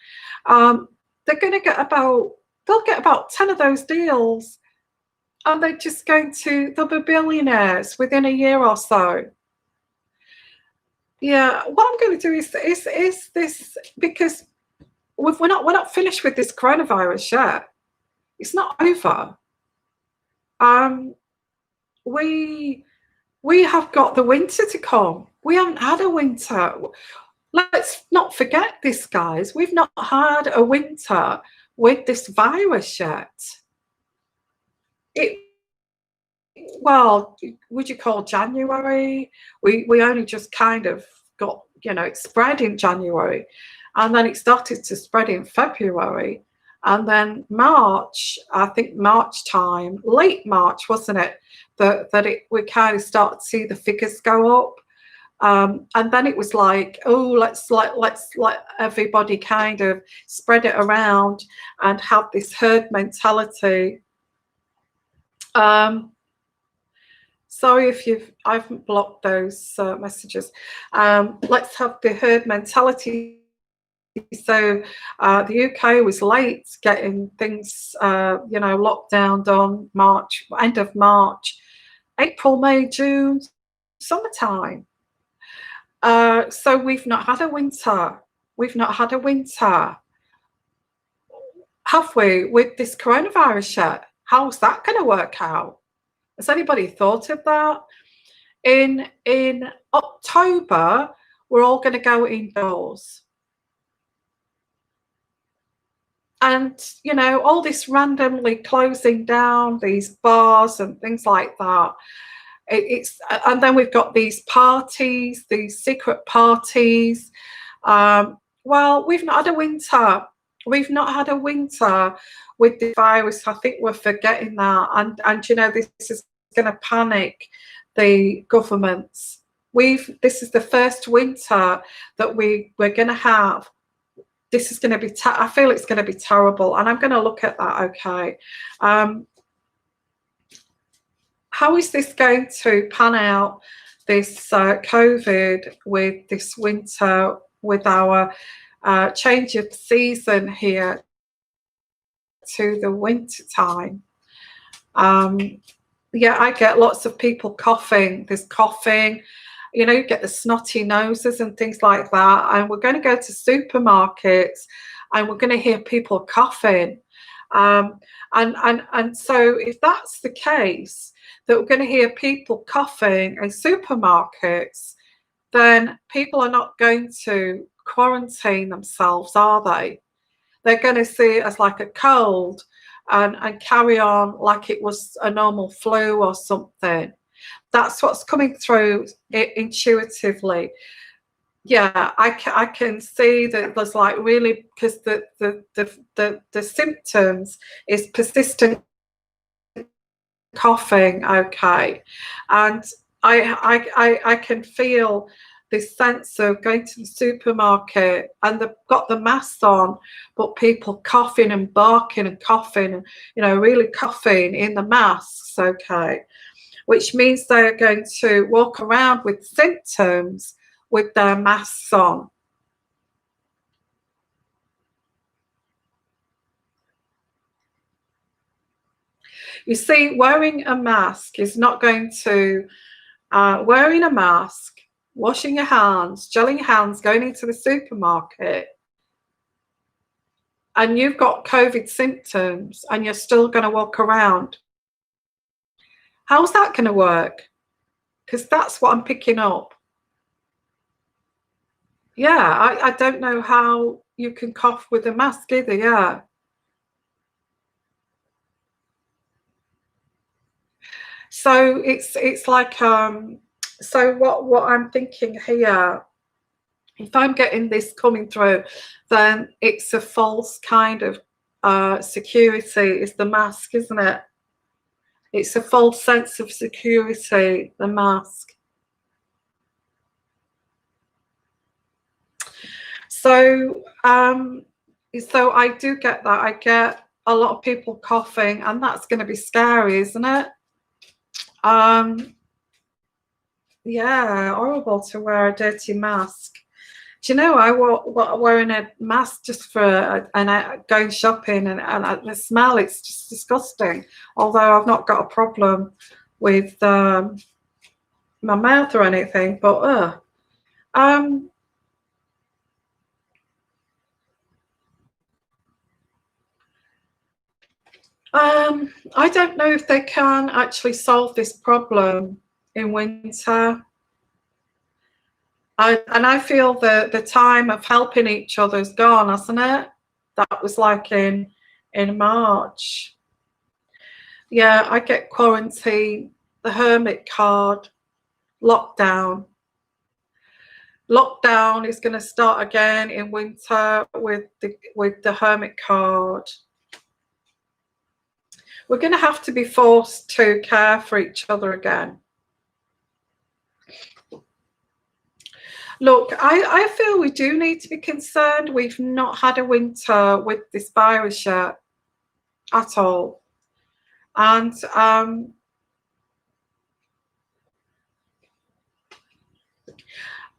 They're going to get about. They'll get about 10 of those deals, and they're just they'll be billionaires within a year or so. Yeah, what I'm going to do is this, because we're not finished with this coronavirus yet. It's not over. We have got the winter to come. We haven't had a winter. Let's not forget this, guys. We've not had a winter with this virus yet. Well, would you call January? We only just kind of got, it spread in January, and then it started to spread in February, and then March, I think March time, late March, wasn't it? We kind of started to see the figures go up. And then it was like, oh, let's let everybody kind of spread it around and have this herd mentality. Sorry if I haven't blocked those messages. Let's have the herd mentality. So the UK was late getting things, locked down done March, end of March, April, May, June, summertime. So we've not had a winter. We've not had a winter, have we, with this coronavirus yet? How's that going to work out? Has anybody thought of that? In October, we're all going to go indoors. And, all this randomly closing down, these bars and things like that. And then we've got these parties, these secret parties. Well, we've not had a winter. We've not had a winter with the virus. I think we're forgetting that. And this is going to panic the governments. This is the first winter that we're going to have. This is going to be, I feel it's going to be terrible. And I'm going to look at that, okay. How is this going to pan out, this COVID, with this winter, with our change of season here to the winter time? Yeah, I get lots of people coughing. There's coughing, you get the snotty noses and things like that. And we're going to go to supermarkets and we're going to hear people coughing. And so if that's the case, that we're going to hear people coughing in supermarkets, then people are not going to quarantine themselves, are they? They're going to see it as like a cold and carry on like it was a normal flu or something. That's what's coming through intuitively. Yeah, I can see that there's like really, because the symptoms is persistent coughing, okay, and I can feel this sense of going to the supermarket and they've got the masks on, but people coughing and barking and coughing and really coughing in the masks, okay, which means they're going to walk around with symptoms with their masks on. You see, wearing a mask is not going to, wearing a mask, washing your hands, gelling your hands, going into the supermarket, and you've got COVID symptoms and you're still going to walk around. How's that going to work? Because that's what I'm picking up. Yeah, I don't know how you can cough with a mask either, yeah. So it's like, so what I'm thinking here, if I'm getting this coming through, then it's a false kind of security. It's the mask, isn't it? It's a false sense of security, the mask. So, so I do get that. I get a lot of people coughing, and that's going to be scary, isn't it? Yeah, horrible to wear a dirty mask. Do you know, I wearing a mask just for going shopping, and the smell, it's just disgusting. Although I've not got a problem with my mouth or anything, but I don't know if they can actually solve this problem in winter. And I feel the time of helping each other is gone, hasn't it? That was like in March. Yeah, I get quarantine, the hermit card, lockdown. Lockdown is going to start again in winter with the hermit card. We're going to have to be forced to care for each other again. Look, I feel we do need to be concerned. We've not had a winter with this virus yet at all. And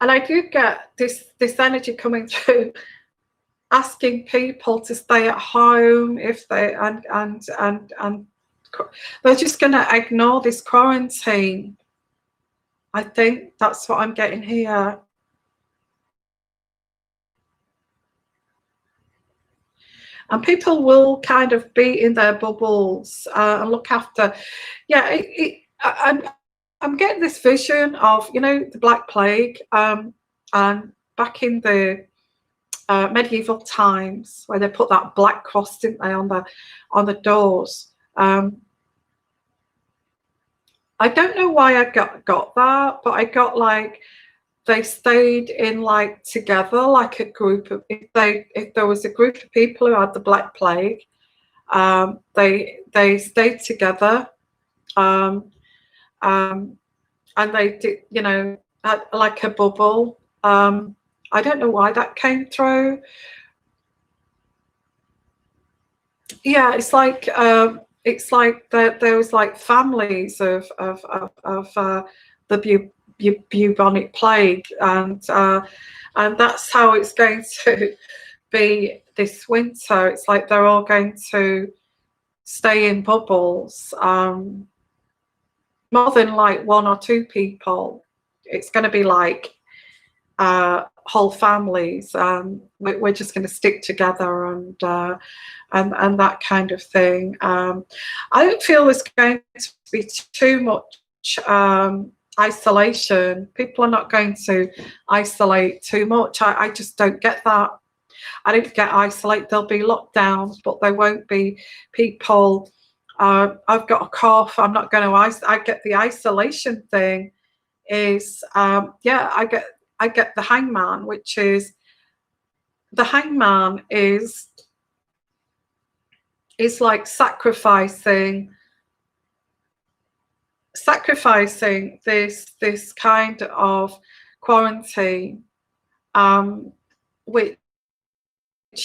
I do get this energy coming through, asking people to stay at home if they and they're just going to ignore this quarantine. I think that's what I'm getting here. And people will kind of be in their bubbles and look after. Yeah, I'm getting this vision of, you know, the Black Plague, and back in the medieval times, where they put that black cross, didn't they, on the doors. I don't know why I got that, but I got like, they stayed in like together, like a group of, if there was a group of people who had the Black Plague, they stayed together, and they did, you know, had like a bubble. I don't know why that came through. Yeah, it's like there was like families of the bubonic plague, and that's how it's going to be this winter. It's like they're all going to stay in bubbles, more than like one or two people. It's going to be like whole families. We're just going to stick together and that kind of thing. I don't feel there's going to be too much isolation. People are not going to isolate too much. I just don't get that. I don't get isolate. There'll be lockdowns, but there won't be people. I've got a cough, I'm not going to I get the isolation thing is yeah, I get the hangman, which is, the hangman is like sacrificing this kind of quarantine, which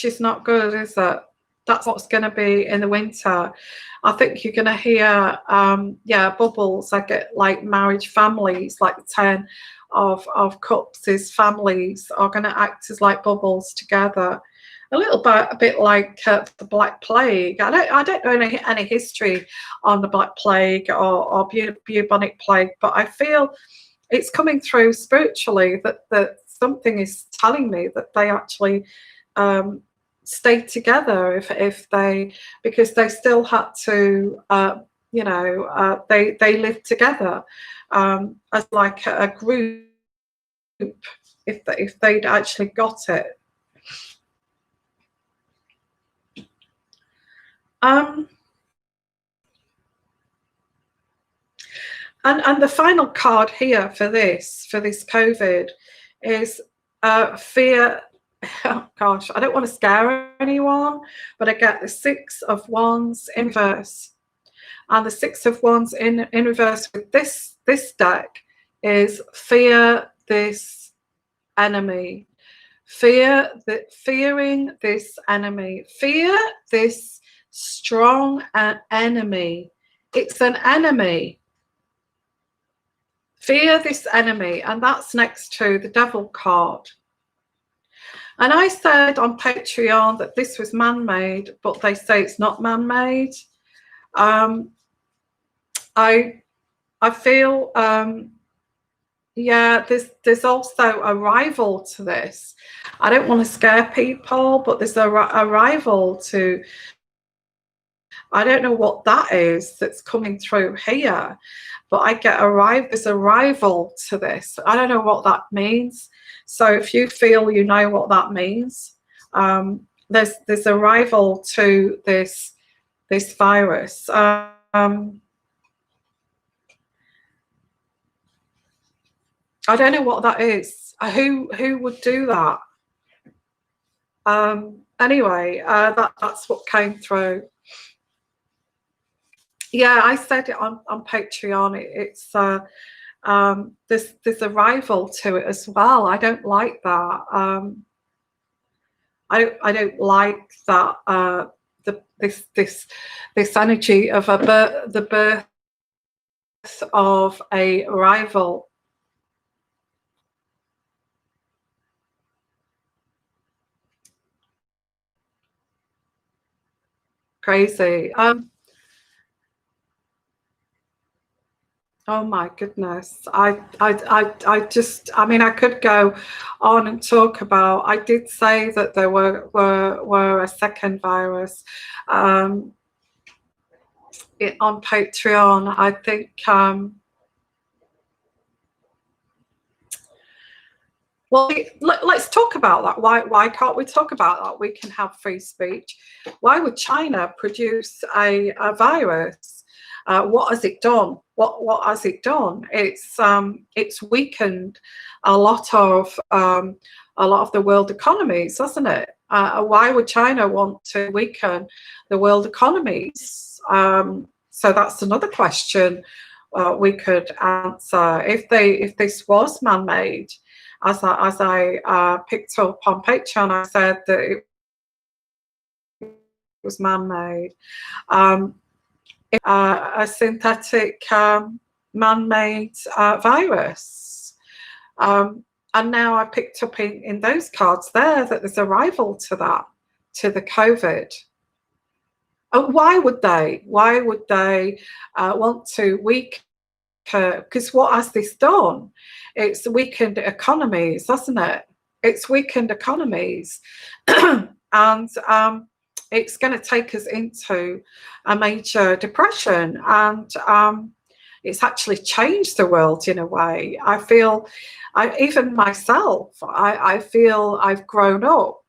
is not good, is it? That's what's going to be in the winter. I think you're going to hear yeah, bubbles. I get like marriage families, like the 10 of cups is families are going to act as like bubbles together, a bit like the Black Plague. I don't know any history on the Black Plague or bubonic plague, but I feel it's coming through spiritually that something is telling me that they actually stayed together if they, because they still had to you know, they lived together as like a group, if they'd actually got it. And the final card here for this COVID is fear. Oh gosh, I don't want to scare anyone, but I get the 6 of Wands in reverse. And the Six of Wands in reverse with this deck is fear this enemy. Fearing this enemy. Fear this strong enemy. It's an enemy. Fear this enemy. And that's next to the Devil card. And I said on Patreon that this was man-made, but they say it's not man-made. I feel, yeah, there's also a rival to this. I don't want to scare people, but there's a rival to, I don't know what that is that's coming through here, but I get there's a rival to this. I don't know what that means. So if you feel you know what that means, there's a rival to this virus. I don't know what that is. Who would do that? Anyway, that's what came through. Yeah, I said it on Patreon. It's there's a rival to it as well. I don't like that. I don't like that. This energy of the birth of a rival. Crazy. Oh my goodness. I just, I mean, I could go on and talk about, I did say that there were a second virus on Patreon. I think well, let's talk about that. Why can't we talk about that? We can have free speech. Why would China produce a virus? What has it done? What has it done? It's weakened a lot of the world economies, hasn't it? Why would China want to weaken the world economies? So that's another question we could answer. If this was man-made, as I picked up on Patreon, I said that it was man-made. A synthetic man-made virus. And now I picked up in those cards there that there's a rival to that, to the COVID. Why would they? Why would they want to weaken? Because what has this done? It's weakened economies, hasn't it? It's weakened economies. And it's going to take us into a major depression. And it's actually changed the world in a way. I feel, even myself, I feel I've grown up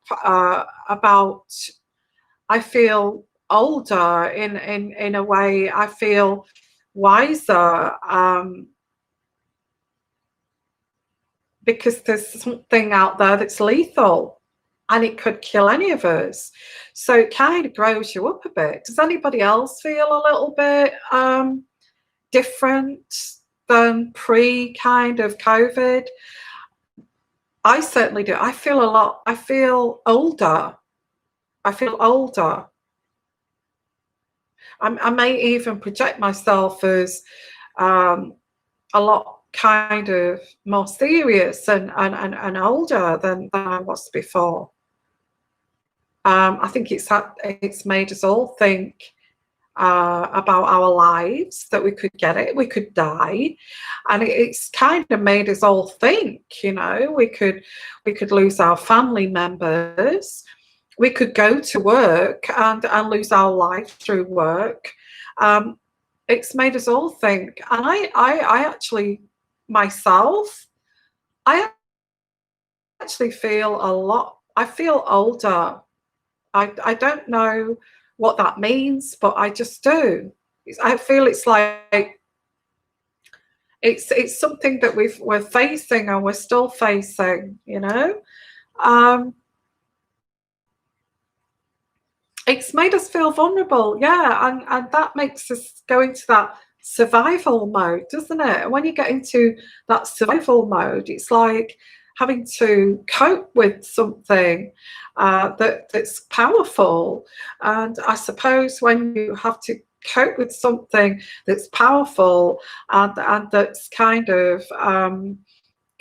I feel older in a way. I feel wiser, because there's something out there that's lethal and it could kill any of us. So it kind of grows you up a bit. Does anybody else feel a little bit different than pre kind of COVID? I certainly do. I feel older. I feel older. I may even project myself as a lot kind of more serious and older than I was before. I think it's made us all think about our lives, that we could get it, we could die, and it's kind of made us all think. You know, we could lose our family members. We could go to work and lose our life through work. It's made us all think. And I actually, myself, I actually feel I feel older. I don't know what that means, but I just do. I feel it's like, it's something that we're facing and we're still facing, you know. It's made us feel vulnerable, yeah, and that makes us go into that survival mode, doesn't it? And when you get into that survival mode, it's like having to cope with something that's powerful. And I suppose when you have to cope with something that's powerful and that's kind of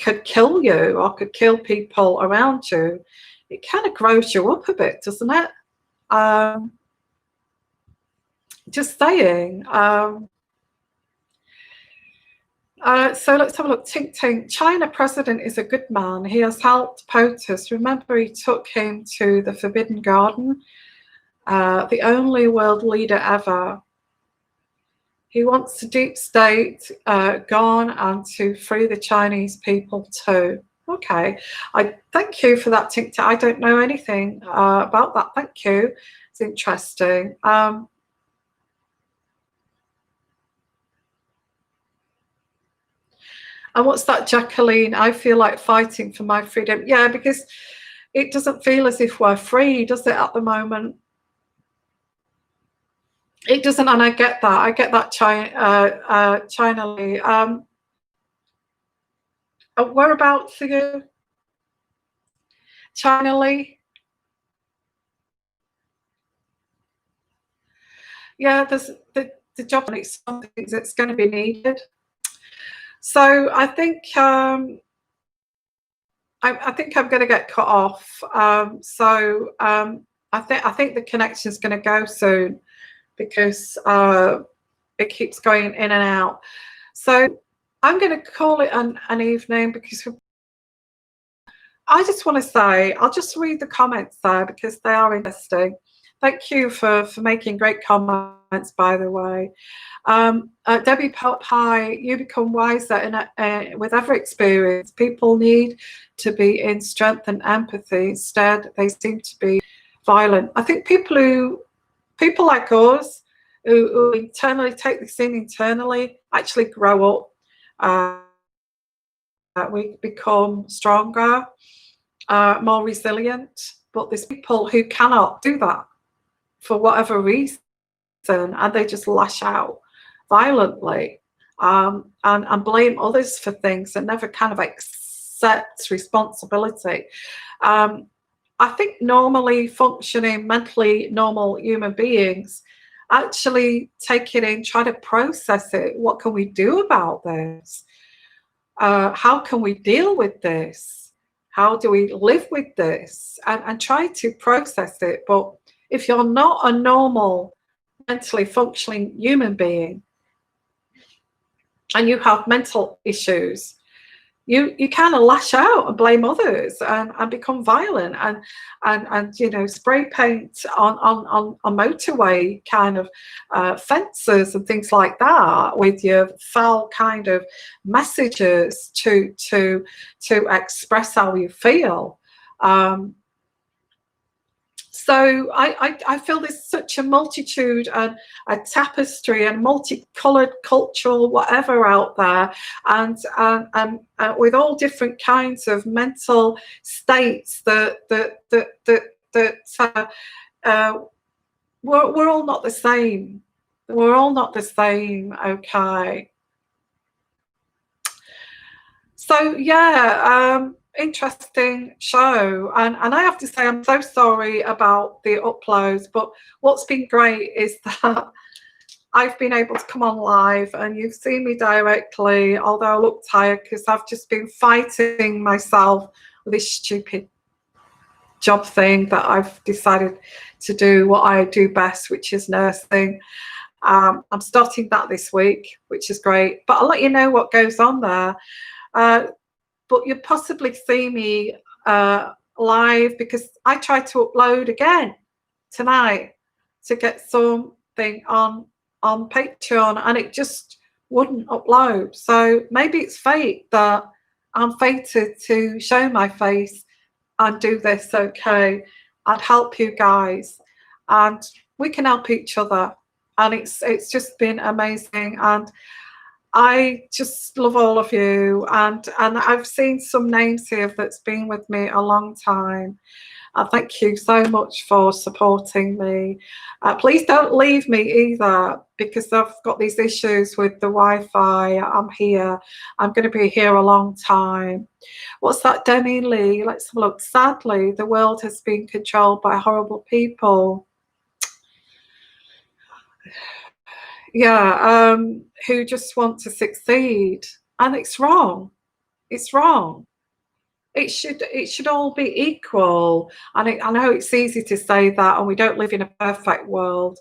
could kill you or could kill people around you, it kind of grows you up a bit, doesn't it? Um, just saying. So let's have a look. Tink Tink. China president is a good man. He has helped POTUS. Remember, he took him to the Forbidden Garden. The only world leader ever. He wants the deep state gone and to free the Chinese people too. Okay. I thank you for that, Tink Tink. I don't know anything about that. Thank you. It's interesting. And what's that, Jacqueline? I feel like fighting for my freedom. Yeah, because it doesn't feel as if we're free, does it, at the moment? It doesn't, and I get that. I get that, China Lee. Whereabouts are you? China Lee? Yeah, there's the job, and it's something that's going to be needed. So I think I think I'm going to get cut off. I think the connection is going to go soon because it keeps going in and out. So I'm going to call it an evening because I just want to say, I'll just read the comments there because they are interesting. Thank you for making great comments, by the way. Debbie Pop, hi, you become wiser with every experience. People need to be in strength and empathy. Instead, they seem to be violent. I think people like us who internally take this in internally actually grow up. We become stronger, more resilient. But there's people who cannot do that for whatever reason, and they just lash out violently and blame others for things and never kind of accept responsibility. I think normally functioning, mentally normal human beings actually take it in, try to process it. What can we do about this? How can we deal with this? How do we live with this? And try to process it. But if you're not a normal, mentally functioning human being and you have mental issues, you kind of lash out and blame others and become violent and you know, spray paint on motorway kind of fences and things like that with your foul kind of messages to express how you feel. So I feel there's such a multitude and a tapestry and multicolored cultural whatever out there, and with all different kinds of mental states that we're all not the same. We're all not the same. Okay. So yeah. Interesting show, and I have to say I'm so sorry about the uploads, but what's been great is that I've been able to come on live and you've seen me directly, although I look tired because I've just been fighting myself with this stupid job thing that I've decided to do what I do best, which is nursing. I'm starting that this week, which is great, but I'll let you know what goes on there. But you'll possibly see me live because I tried to upload again tonight to get something on Patreon and it just wouldn't upload. So maybe it's fate that I'm fated to show my face and do this, okay, and help you guys. And we can help each other. And it's just been amazing. And I just love all of you, and I've seen some names here that's been with me a long time. Thank you so much for supporting me. Please don't leave me either, because I've got these issues with the Wi-Fi. I'm here. I'm going to be here a long time. What's that, Demi Lee? Let's have a look. Sadly, the world has been controlled by horrible people. Yeah, who just want to succeed. And it's wrong. It's wrong. It should all be equal. And I know it's easy to say that, and we don't live in a perfect world,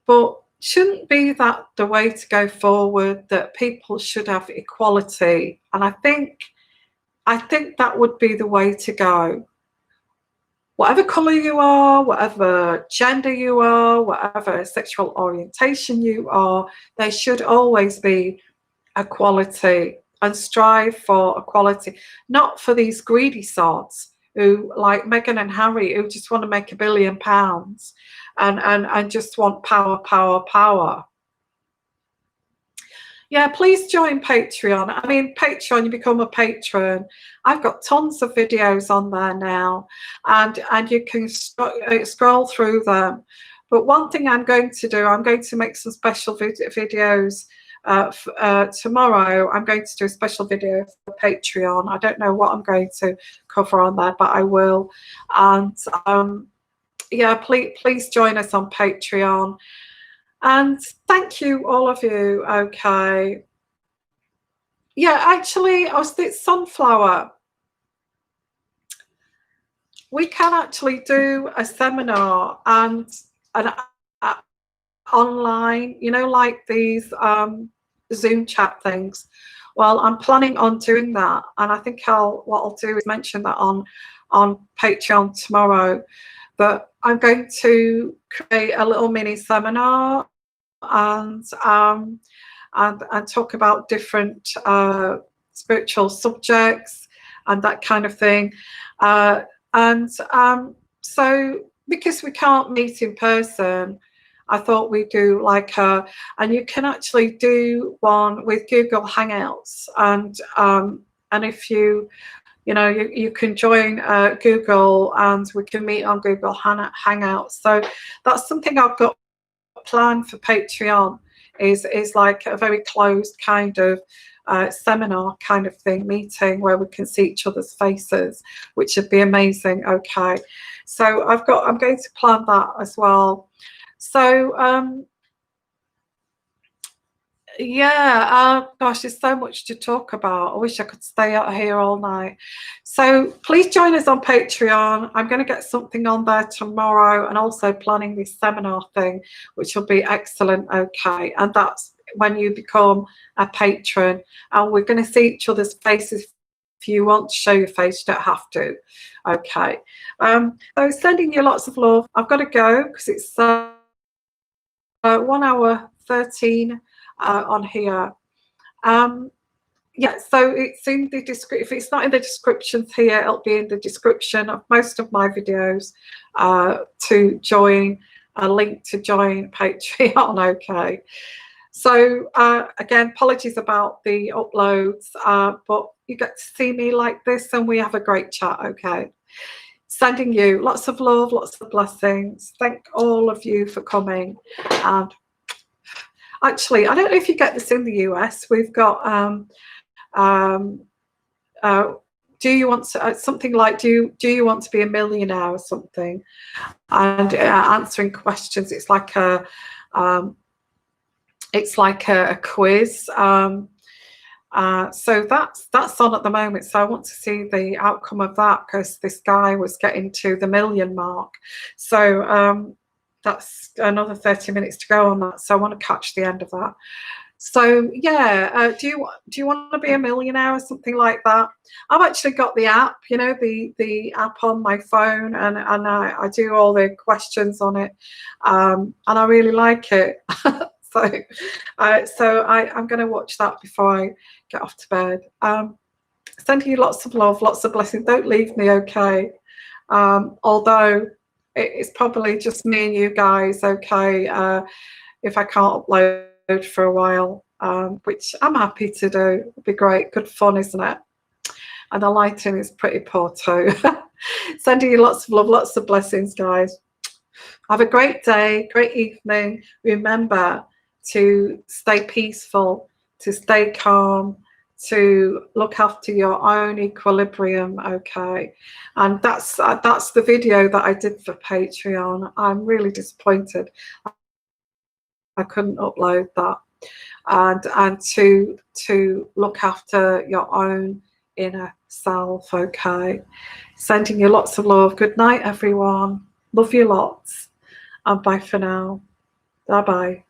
but shouldn't be that the way to go forward, that people should have equality. And I think that would be the way to go. Whatever colour you are, whatever gender you are, whatever sexual orientation you are, there should always be equality, and strive for equality, not for these greedy sorts who, like Meghan and Harry, who just want to make £1 billion and just want power, power, power. Yeah, please join Patreon. I mean, Patreon, you become a patron. I've got tons of videos on there now, and you can scroll through them. But one thing I'm going to do, I'm going to make some special videos. Tomorrow I'm going to do a special video for Patreon. I don't know what I'm going to cover on there, but I will. And yeah, please join us on Patreon. And thank you, all of you. Okay. Yeah, actually, I was the sunflower. We can actually do a seminar and an online, you know, like these Zoom chat things. Well, I'm planning on doing that, and I think what I'll do is mention that on Patreon tomorrow. But I'm going to create a little mini seminar and talk about different spiritual subjects and that kind of thing. So because we can't meet in person, I thought we'd do like and you can actually do one with Google Hangouts, and if you know, you can join Google, and we can meet on Google Hangouts. So that's something I've got planned for Patreon, is like a very closed kind of seminar kind of thing, meeting where we can see each other's faces, which would be amazing. Okay, so I'm going to plan that as well. So yeah, gosh, there's so much to talk about. I wish I could stay out here all night. So please join us on Patreon. I'm going to get something on there tomorrow, and also planning this seminar thing, which will be excellent. Okay, and that's when you become a patron, and we're going to see each other's faces. If you want to show your face, you don't have to. Okay, so sending you lots of love. I've got to go because it's 1 hour 13 on here. Yeah, so it's in the description. If it's not in the descriptions here, it'll be in the description of most of my videos to join, a link to join Patreon. Okay, so again, apologies about the uploads, but you get to see me like this and we have a great chat. Okay, sending you lots of love, lots of blessings. Thank all of you for coming. And actually, I don't know if you get this in the US. We've got do you want to, something like do you want to be a millionaire or something, and answering questions. It's like a quiz. So that's on at the moment. So I want to see the outcome of that, because this guy was getting to the 1 million mark. So that's another 30 minutes to go on that. So I want to catch the end of that. So yeah, do you want to be a millionaire or something like that? I've actually got the app, you know, the app on my phone, and I do all the questions on it, and I really like it. So I'm going to watch that before I get off to bed. Sending you lots of love, lots of blessings. Don't leave me, okay? Although it's probably just me and you guys, okay, if I can't upload for a while, which I'm happy to do. It'd be great, good fun, isn't it? And the lighting is pretty poor too. Sending you lots of love, lots of blessings, guys. Have a great day, great evening. Remember to stay peaceful, to stay calm, to look after your own equilibrium, okay? And that's the video that I did for Patreon. I'm really disappointed I couldn't upload that. And to look after your own inner self, okay? Sending you lots of love. Good night, everyone. Love you lots. And bye for now. Bye-bye.